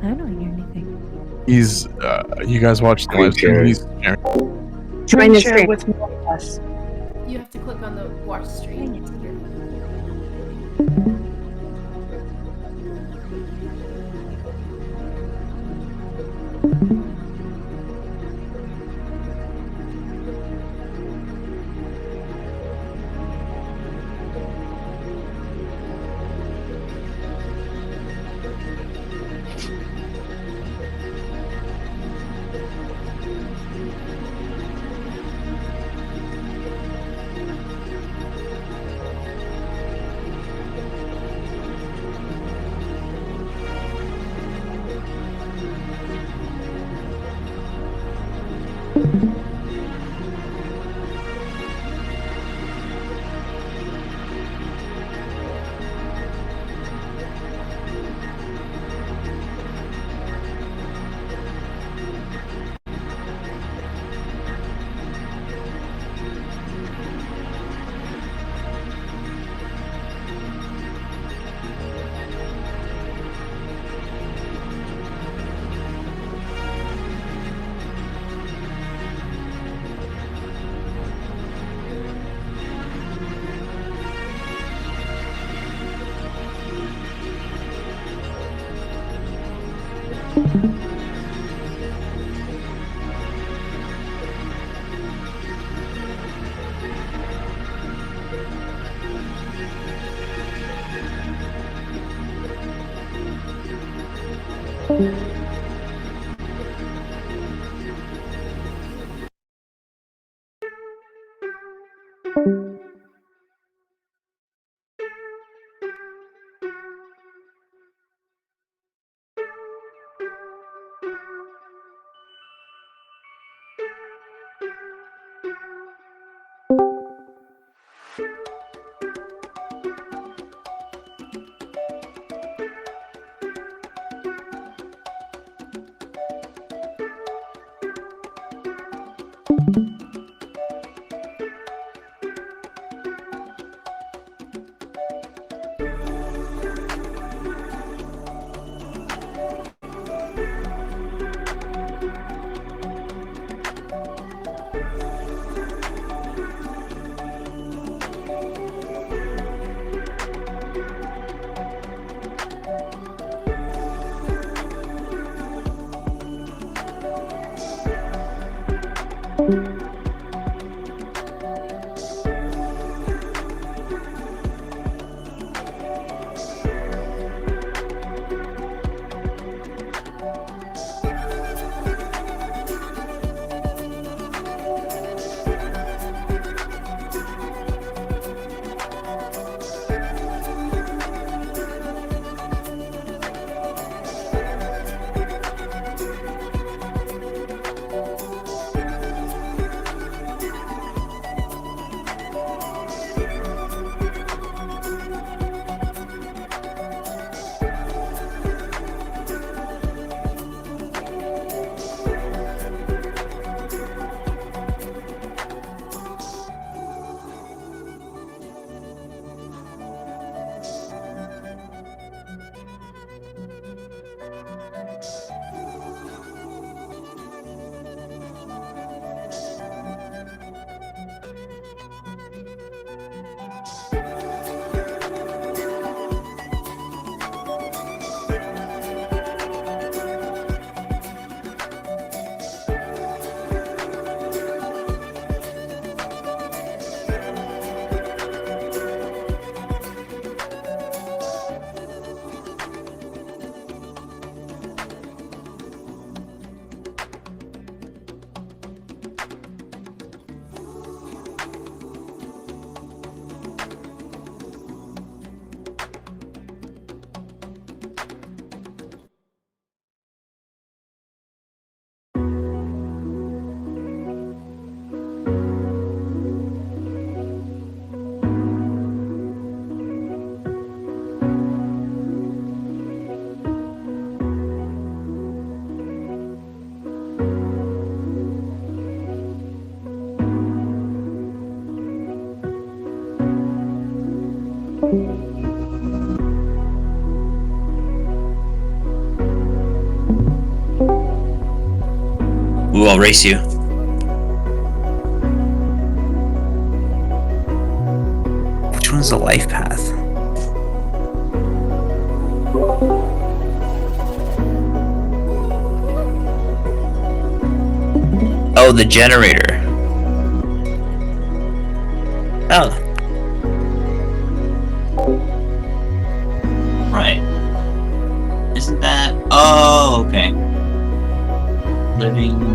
I don't hear anything. He's you guys watched the live stream. He's sharing. Join the Share stream. with more of us. You have to click on the watch stream. to hear. Ooh, I'll race you. Which one's the life path? Oh, the generator. Oh. Right. Isn't that... Oh, okay. Living...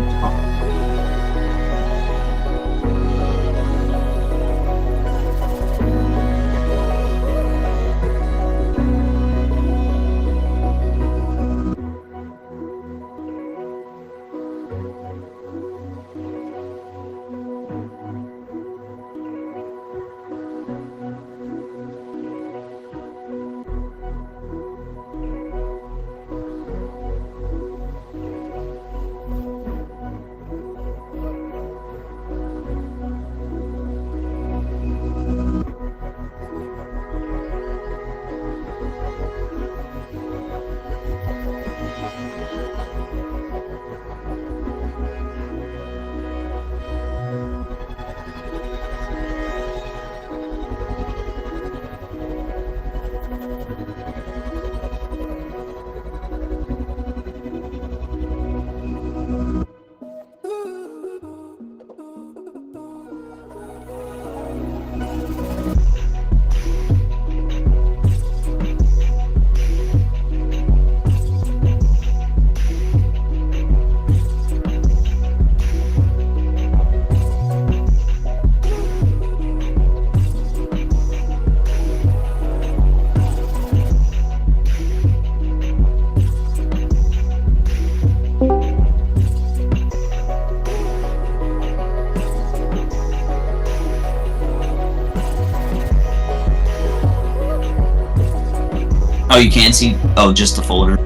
Oh, you can't see. Oh, just the folder.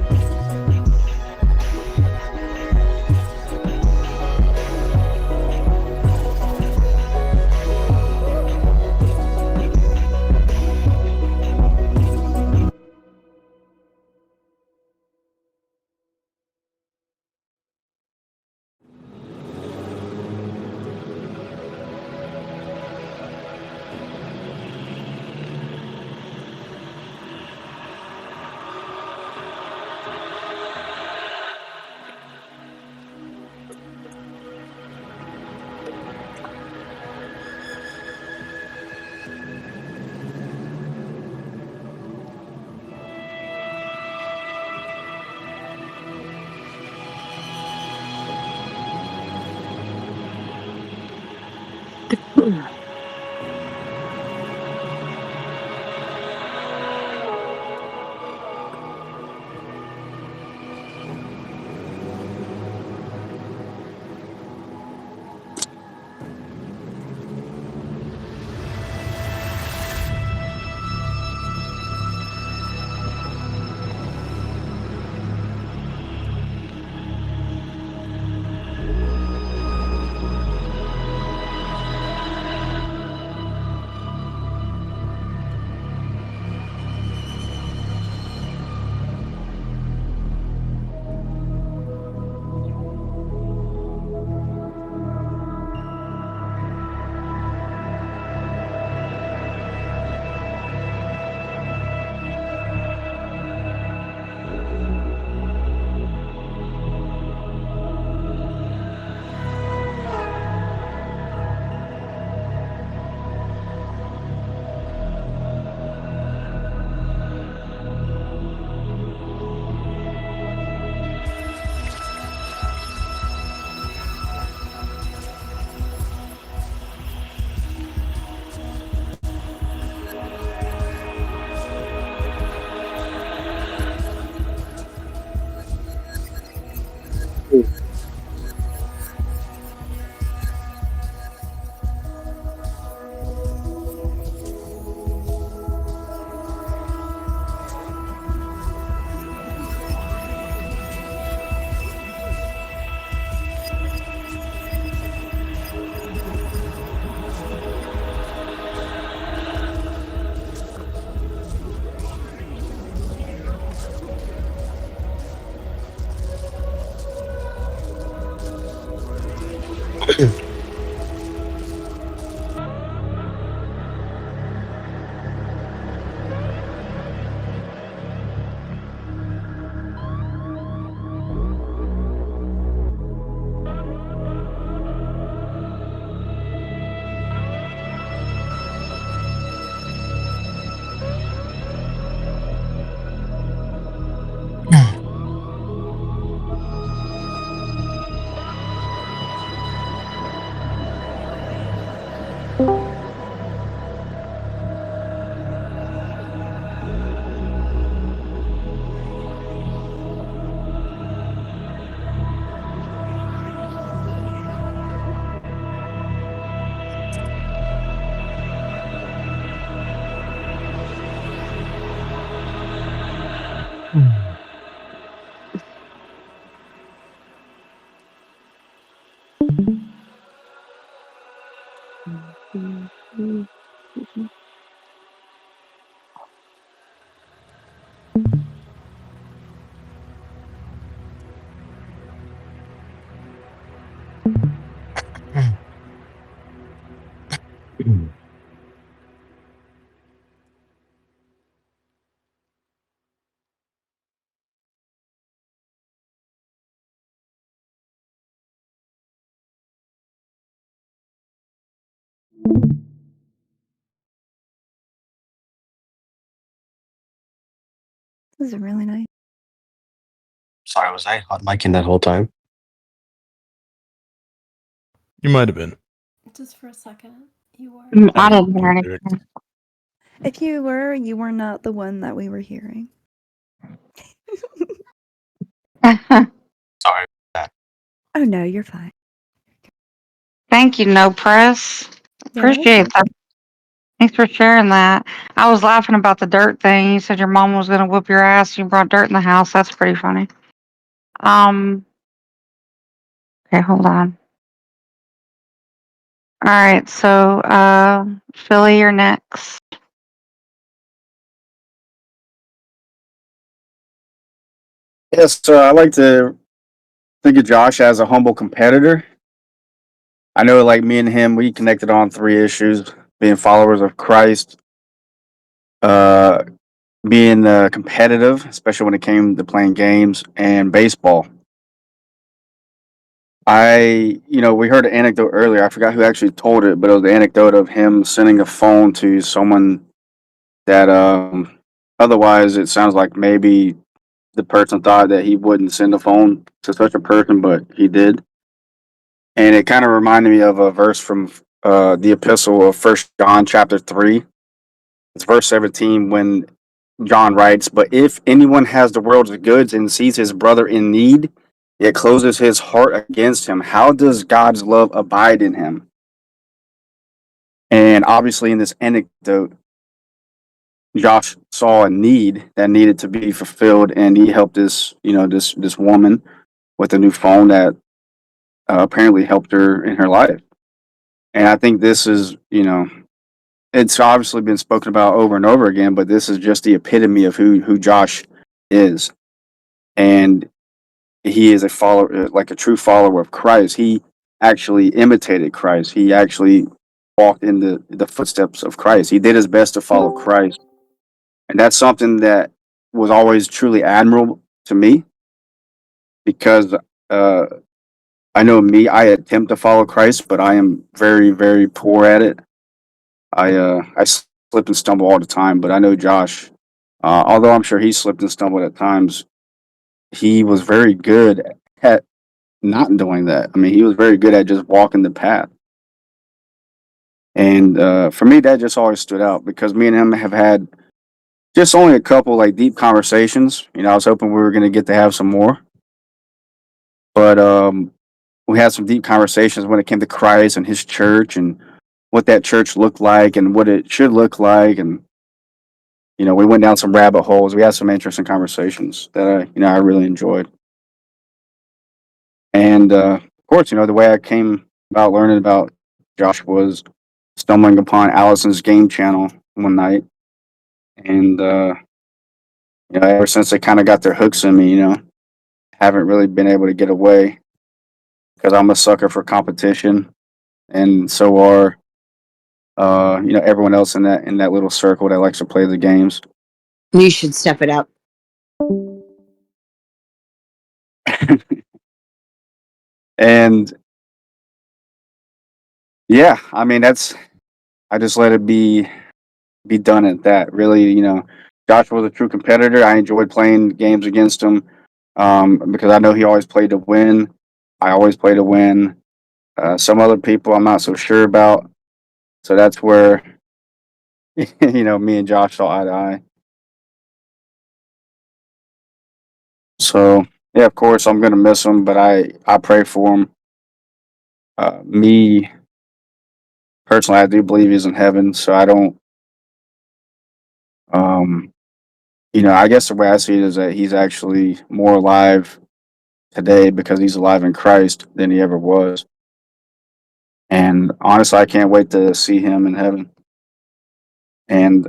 This is really nice. Sorry, was I on mic in that whole time? You might have been. Just for a second, you were. I didn't hear anything. If you were not the one that we were hearing. Sorry about that. Oh no, you're fine. Thank you, No Press. You're Appreciate that. Thanks for sharing that. I was laughing about the dirt thing. You said your mom was gonna whoop your ass. You brought dirt in the house. That's pretty funny. Um. Okay, hold on. All right, so Philly, you're next. Yes, so I like to think of Josh as a humble competitor. I know, like me and him, we connected on three issues: being followers of Christ, uh, being competitive, especially when it came to playing games, and baseball. We heard an anecdote earlier. I forgot who actually told it, but it was the anecdote of him sending a phone to someone that otherwise it sounds like maybe the person thought that he wouldn't send a phone to such a person, but he did. And it kind of reminded me of a verse from the epistle of First John chapter 3. It's verse 17 when John writes, "But if anyone has the world's goods and sees his brother in need, yet closes his heart against him, how does God's love abide in him?" And obviously, in this anecdote, Josh saw a need that needed to be fulfilled, and he helped this woman with a new phone that apparently helped her in her life. And I think this is, it's obviously been spoken about over and over again, but this is just the epitome of who Josh is. And he is a follower, like a true follower of Christ. He actually imitated Christ. He actually walked in the footsteps of Christ. He did his best to follow Christ. And that's something that was always truly admirable to me because uh, I know me, I attempt to follow Christ, but I am very, very poor at it. I slip and stumble all the time, but I know Josh, although I'm sure he slipped and stumbled at times, he was very good at not doing that. I mean, he was very good at just walking the path. And for me, that just always stood out because me and him have had just only a couple like deep conversations. I was hoping we were going to get to have some more, but we had some deep conversations when it came to Christ and his church and what that church looked like and what it should look like. And we went down some rabbit holes. We had some interesting conversations that I really enjoyed. And of course, the way I came about learning about Josh was stumbling upon Allison's game channel one night, and ever since they kind of got their hooks in me, haven't really been able to get away because I'm a sucker for competition, and so are everyone else in that little circle that likes to play the games. You should step it up. And yeah, I mean I just let it be done at that. Really, Josh was a true competitor. I enjoyed playing games against him because I know he always played to win. I always play to win. Some other people I'm not so sure about. So that's where me and Josh saw eye to eye. So yeah, of course I'm gonna miss him, but I pray for him. Me personally, I do believe he's in heaven. So I don't. Um, I guess the way I see it is that he's actually more alive today because he's alive in Christ than he ever was. And honestly, I can't wait to see him in heaven. And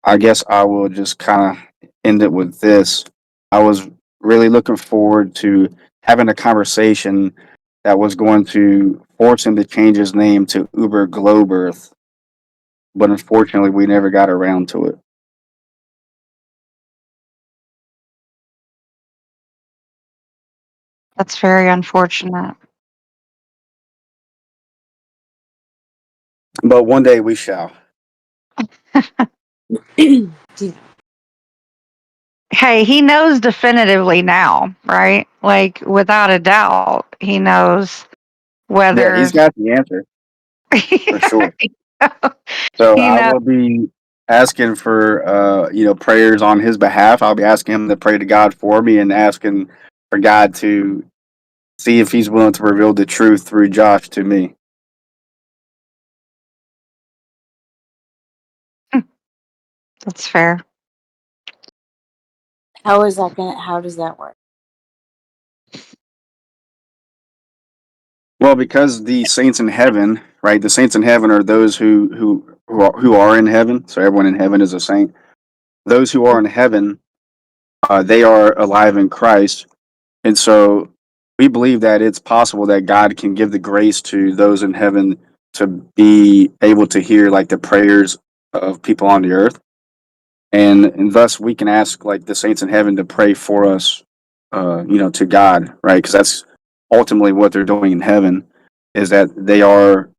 I guess I will just kind of end it with this. I was really looking forward to having a conversation that was going to force him to change his name to Uber Globerth, but unfortunately, we never got around to it. That's very unfortunate. But one day we shall. Hey, he knows definitively now, right? Like without a doubt, he knows Yeah, he's whether got the answer for sure. So he I knows. will be asking for prayers on his behalf. I'll be asking him to pray to God for me and asking for God to see if he's willing to reveal the truth through Josh to me. That's fair. How is that gonna? How does that work? Well, because the saints in heaven, right? The saints in heaven are those who are in heaven. So everyone in heaven is a saint. Those who are in heaven, they are alive in Christ, and so we believe that it's possible that God can give the grace to those in heaven to be able to hear like the prayers of people on the earth, and thus we can ask like the saints in heaven to pray for us, to God, right? Because that's ultimately what they're doing in heaven, is that they are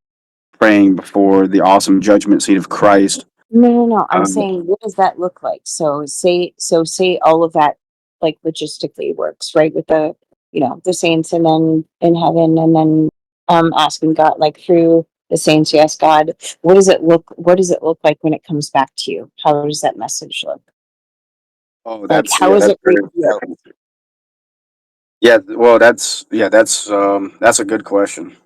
praying before the awesome judgment seat of Christ. No, no, no. I'm Um, saying, what does that look like? So say all of that like logistically works, right? With the saints and then in heaven and then asking God like through the saints, yes, God, what does it look like when it comes back to you? How does that message look? oh, Like that's how yeah, is that's it very revealed? yeah. Well, that's a good question.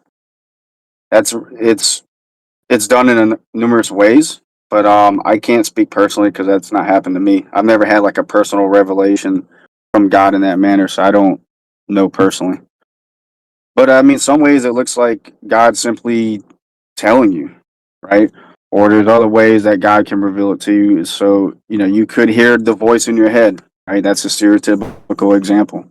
That's it's done in numerous ways, but I can't speak personally because that's not happened to me. I've never had like a personal revelation from God in that manner, so I don't know personally. But I mean, some ways it looks like God simply telling you, right? Or there's other ways that God can reveal it to you. So you could hear the voice in your head, right? That's a stereotypical example.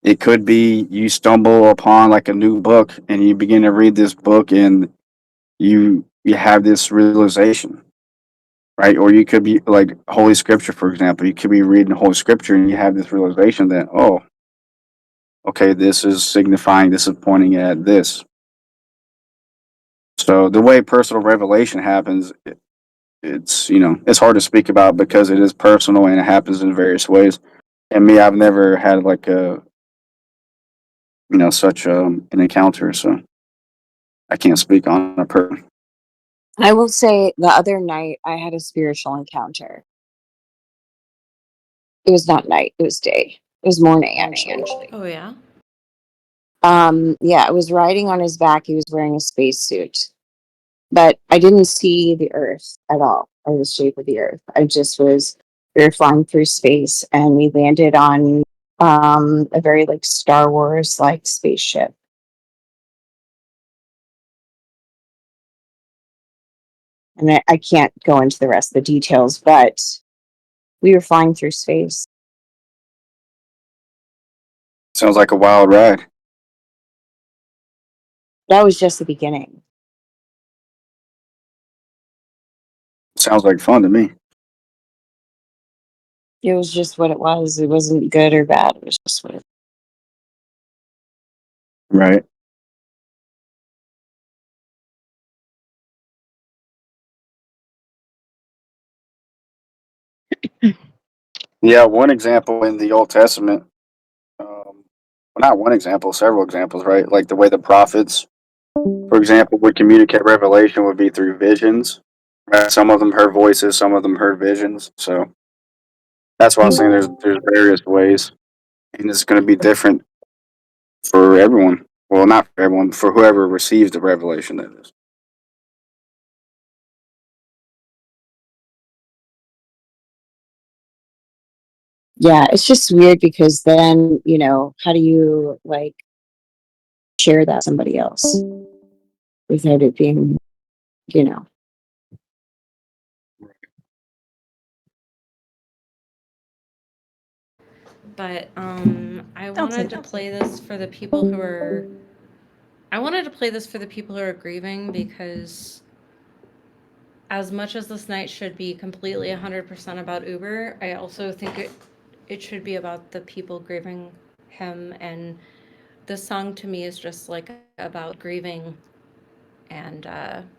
It could be you stumble upon like a new book and you begin to read this book and you have this realization, right? Or you could be like Holy Scripture, for example. You could be reading Holy Scripture and you have this realization that, oh, okay, this is signifying, this is pointing at this. So the way personal revelation happens, it's hard to speak about because it is personal and it happens in various ways. And me, I've never had like a such an encounter, so I can't speak on a person. I will say the other night I had a spiritual encounter. It was not night, it was day. It was morning actually. Oh yeah. Yeah, I was riding on his back. He was wearing a spacesuit, but I didn't see the Earth at all, or the shape of the Earth. We were flying through space, and we landed on a very like Star Wars like spaceship. And I can't go into the rest of the details, but we were flying through space. Sounds like a wild ride. That was just the beginning. Sounds like fun to me. It was just what it was. It wasn't good or bad. It was just what it. Right. Yeah, one example in the Old Testament, well, not one example, several examples, right? Like the way the prophets, for example, would communicate revelation would be through visions. Right? Some of them heard voices, some of them heard visions. So that's why I'm saying there's various ways, and it's going to be different for everyone. Well, not for everyone, for whoever receives the revelation. That is. Yeah, it's just weird because then, how do you like share that with somebody else without it being, you know? But I Don't say wanted to that. play this for the people who are. I wanted to play this for the people who are grieving because, as much as this night should be completely 100% about Uber, I also think it should be about the people grieving him. And this song to me is just like about grieving. And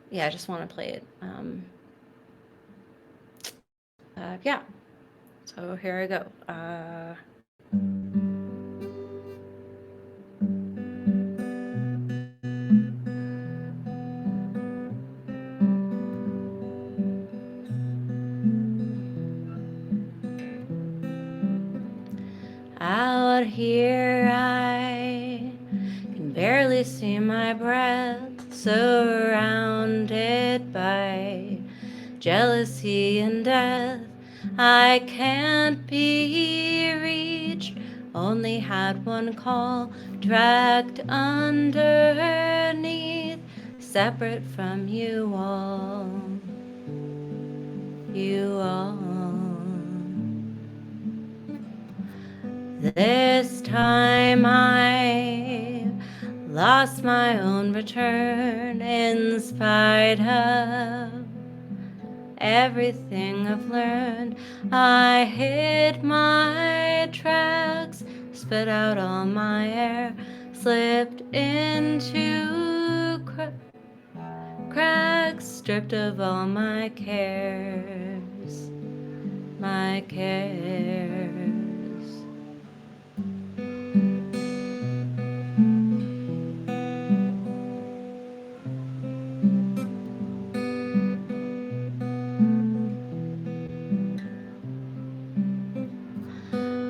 yeah, I just want to play it. Yeah. So here I go. Out here I can barely see my breath, surrounded by jealousy and death. I can't be reached. Only had one call, dragged underneath, separate from you all. You all. This time I lost my own return in spite of everything I've learned. I hid my tracks, spit out all my air, slipped into cracks, stripped of all my cares, my cares.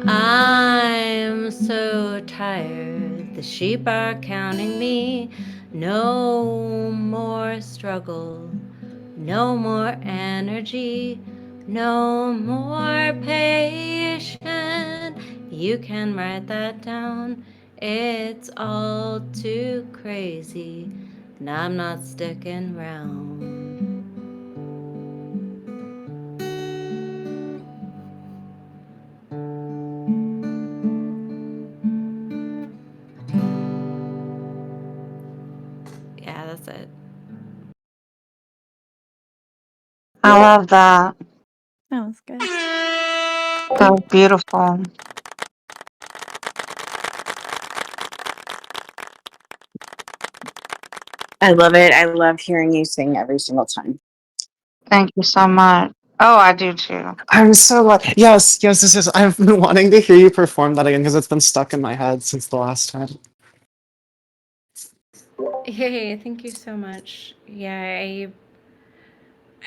I'm so tired, the sheep are counting me. No more struggle, no more energy, no more patient. You can write that down, it's all too crazy, and I'm not sticking around. Yeah, that's it. I love that. That was good. That was beautiful. I love it. I love hearing you sing every single time. Thank you so much. Oh, I do too. I'm so glad. Yes, yes, this is. I've been wanting to hear you perform that again because it's been stuck in my head since the last time. Hey, thank you so much. Yeah,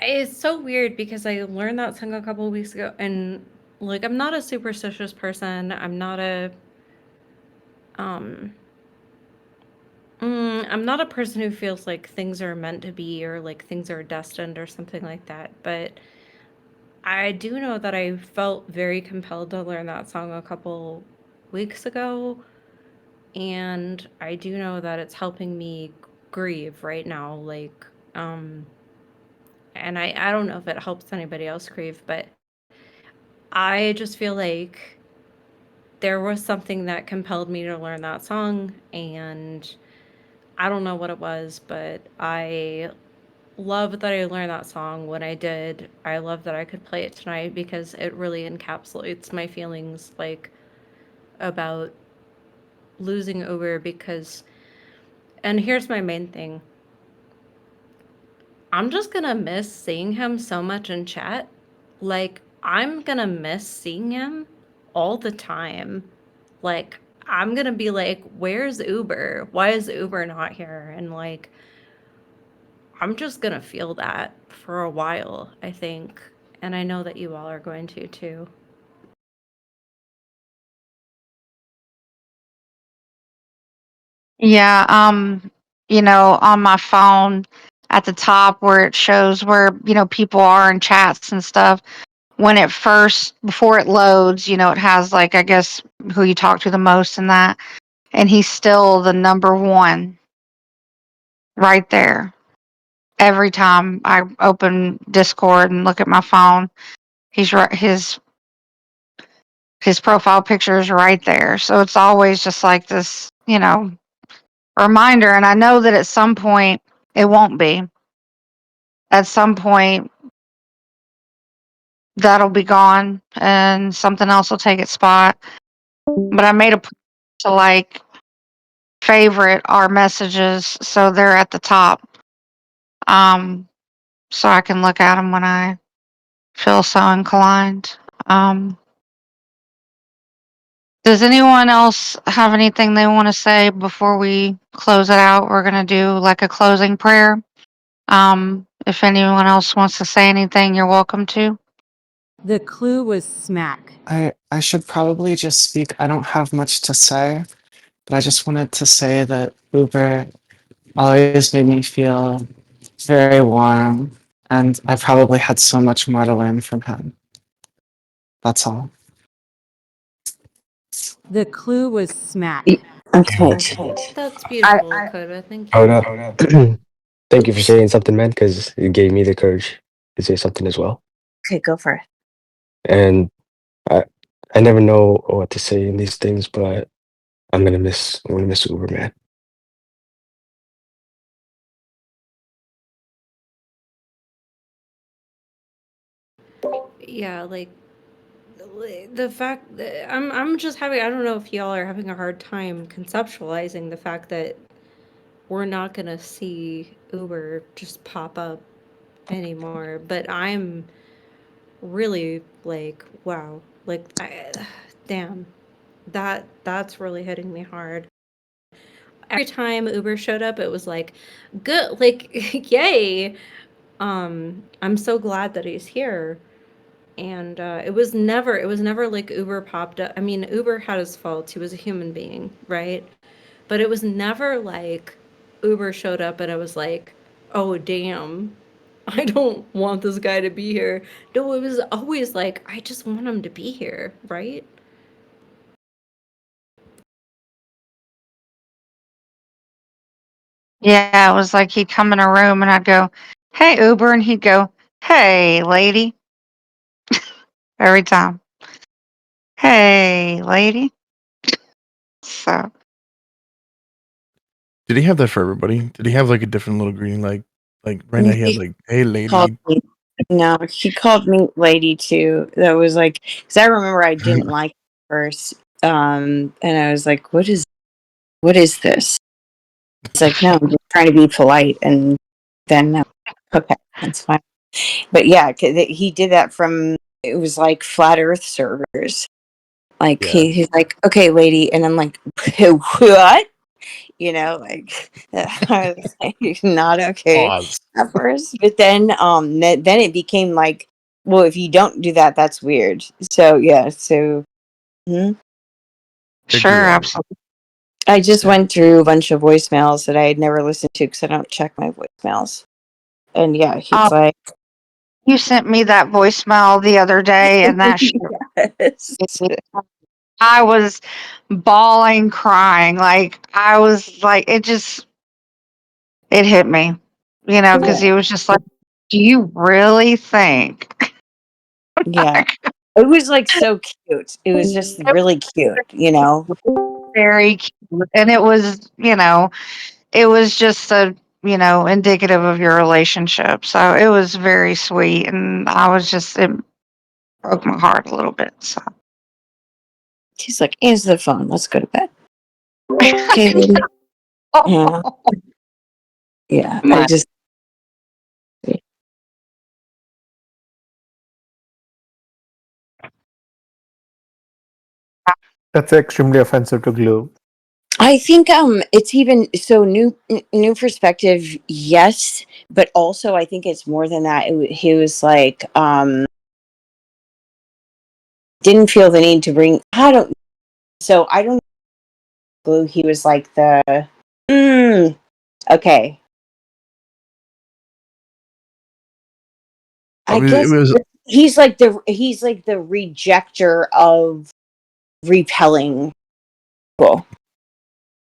it's so weird because I learned that song a couple of weeks ago, and like I'm not a superstitious person. I'm not um I'm not a person who feels like things are meant to be or like things are destined or something like that, but I do know that I felt very compelled to learn that song a couple weeks ago, and I do know that it's helping me grieve right now, like and I don't know if it helps anybody else grieve, but I just feel like there was something that compelled me to learn that song, and I don't know what it was, but I love that I learned that song when I did. I love that I could play it tonight because it really encapsulates my feelings, like, about losing Uber because and here's my main thing. I'm just gonna miss seeing him so much in chat. Like, I'm gonna miss seeing him all the time. Like, I'm gonna be like, where's Uber? Why is Uber not here? And like, I'm just gonna feel that for a while, I think. And I know that you all are going to too. Yeah, on my phone at the top where it shows where, people are in chats and stuff, when it first before it loads, it has like I guess who you talk to the most and that. And he's still the number one right there. Every time I open Discord and look at my phone, he's right his profile picture is right there. So it's always just like this, reminder. And I know that at some point it won't be. At some point that'll be gone and something else will take its spot. But I made a point to like favorite our messages so they're at the top. So I can look at them when I feel so inclined. Does anyone else have anything they want to say before we close it out? We're going to do like a closing prayer. If anyone else wants to say anything, you're welcome to. The clue was smack. I should probably just speak. I don't have much to say, but I just wanted to say that Uber always made me feel very warm, and I probably had so much more to learn from him. That's all. The clue was smack. Okay. That's beautiful, Coda. Thank you. Hoda, thank you for saying something, man, because it gave me the courage to say something as well. Okay, go for it. And I never know what to say in these things, but I'm gonna miss Uber, man. Yeah, like the fact that I'm just having, I don't know if y'all are having a hard time conceptualizing the fact that we're not gonna see Uber just pop up anymore. But I'm really like, wow, like damn, that's really hitting me hard. Every time Uber showed up, it was like, good, like, yay. I'm so glad that he's here. And it was never like Uber popped up. I mean, Uber had his faults. He was a human being, right? But it was never like Uber showed up and I was like, oh, damn, I don't want this guy to be here. No, it was always like, I just want him to be here, right? Yeah, it was like he'd come in a room and I'd go, "Hey, Uber," and he'd go, "Hey, lady." Every time. "Hey, lady." So Did he have that for everybody? Did he have like a different little greeting? Like right now he had like, "Hey, Called lady." me, no, he called me lady too. That was like, because I remember I didn't like it first. And I was like, what is this? It's like, no, I'm just trying to be polite. And then, no, okay, that's fine. But yeah, he did that from, it was like flat earth servers. Like, Yeah. he's like, okay, lady. And I'm like, what? You know, like, I was like, not okay Pause. at first. But then, then it became like, well, if you don't do that, that's weird. So, yeah, so. mhm. sure, absolutely. I just went through a bunch of voicemails that I had never listened to because I don't check my voicemails. And yeah, he's like, You sent me that voicemail the other day, and that shit, yes. I was bawling, crying. Like I was like, it hit me, because he was just like, "Do you really think?" Yeah. It was like so cute. It was just really cute, you know? Very cute, and it was just indicative of your relationship. So it was very sweet, and it broke my heart a little bit. So He's like, answer the phone. Let's go to bed. Okay, lady. Yeah. Yeah. I just. That's extremely offensive to Glue. I think it's even so new perspective, yes, but also I think it's more than that. He was like didn't feel the need to bring I don't Glue. He was like the okay. I guess It was he's like the rejecter of repelling people.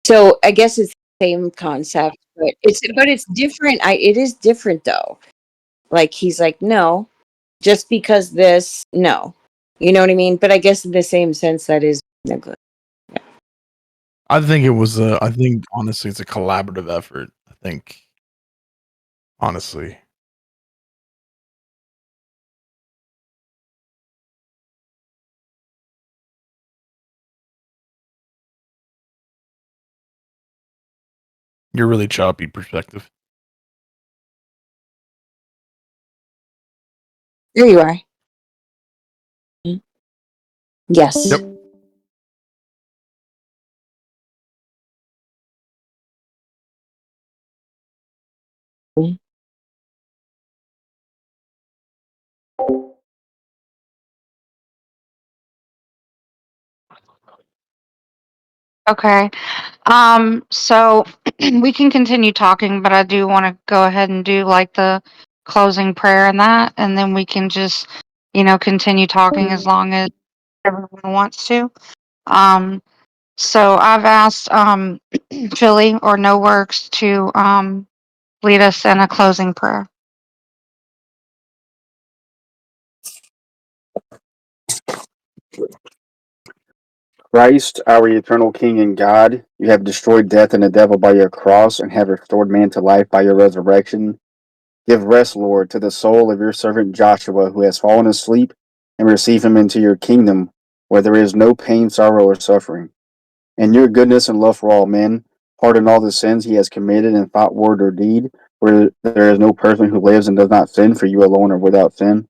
So I guess it's the same concept, but it's different. It is different though. Like he's like, no, just because this, no. You know what I mean? But I guess in the same sense that is good. I think it was I think honestly it's a collaborative effort. I think honestly. You're really choppy perspective. There you are. Yes. Yep. okay. So we can continue talking, but I do want to go ahead and do like the closing prayer and that, and then we can just continue talking as long as everyone wants to. So I've asked Philly or No Works to lead us in a closing prayer. Christ, our eternal King and God, you have destroyed death and the devil by your cross and have restored man to life by your resurrection. Give rest, Lord, to the soul of your servant Joshua, who has fallen asleep, and receive him into your kingdom, where there is no pain, sorrow, or suffering. In your goodness and love for all men, pardon all the sins he has committed in thought, word, or deed, where there is no person who lives and does not sin, for you alone are without sin.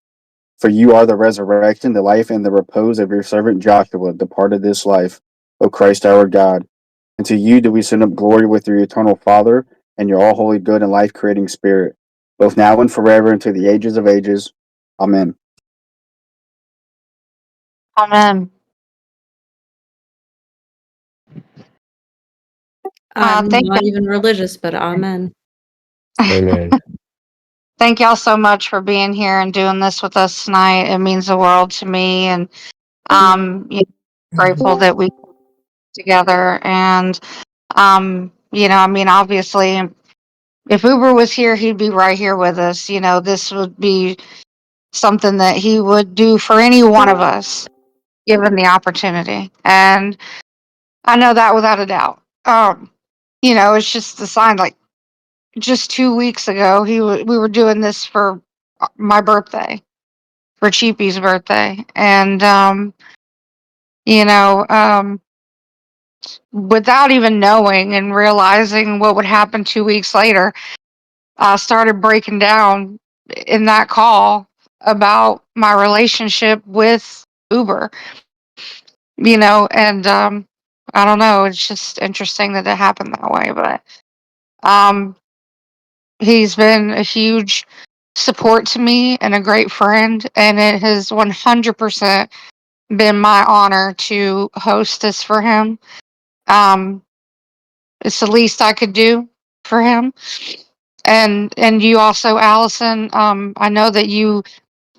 For you are the resurrection, the life, and the repose of your servant Joshua, departed this life, O Christ our God. And to you do we send up glory with your eternal Father, and your all holy, good, and life creating Spirit, both now and forever, and to the ages of ages. Amen. Amen. I'm Thank not you. even religious, but amen. Amen. Thank y'all so much for being here and doing this with us tonight. It means the world to me, and grateful that we together. And obviously, if Uber was here, he'd be right here with us. This would be something that he would do for any one of us, given the opportunity. And I know that without a doubt. It's just a sign. Like just 2 weeks ago, we were doing this for my birthday, for Cheapy's birthday, and without even knowing and realizing what would happen 2 weeks later, I started breaking down in that call about my relationship with Uber. And I don't know, it's just interesting that it happened that way, but he's been a huge support to me and a great friend, and it has 100% been my honor to host this for him. It's the least I could do for him. And you also, Allison, I know that you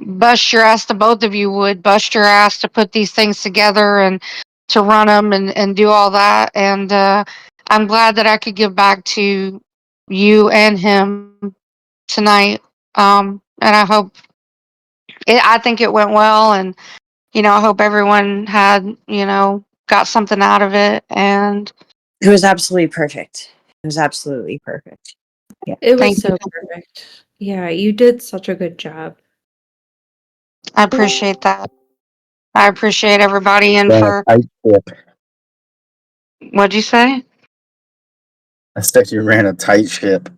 bust your ass, the both of you would bust your ass to put these things together and to run them and do all that. And I'm glad that I could give back to you and him tonight. And I think it went well. And, I hope everyone had, got something out of it. And It was absolutely perfect. It was absolutely perfect. Yeah. It was Thank so you. perfect. Yeah, you did such a good job. I appreciate that. I appreciate everybody in Ran a for, tight ship. what'd you say? I said you ran a tight ship.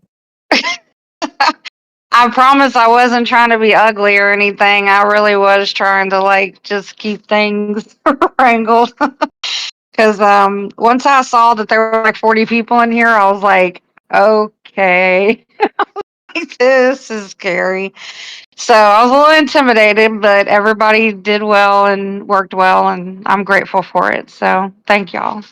I promise I wasn't trying to be ugly or anything. I really was trying to just keep things wrangled. Because once I saw that there were 40 people in here, I was like, okay, this is scary. So I was a little intimidated, but everybody did well and worked well, and I'm grateful for it. So thank y'all.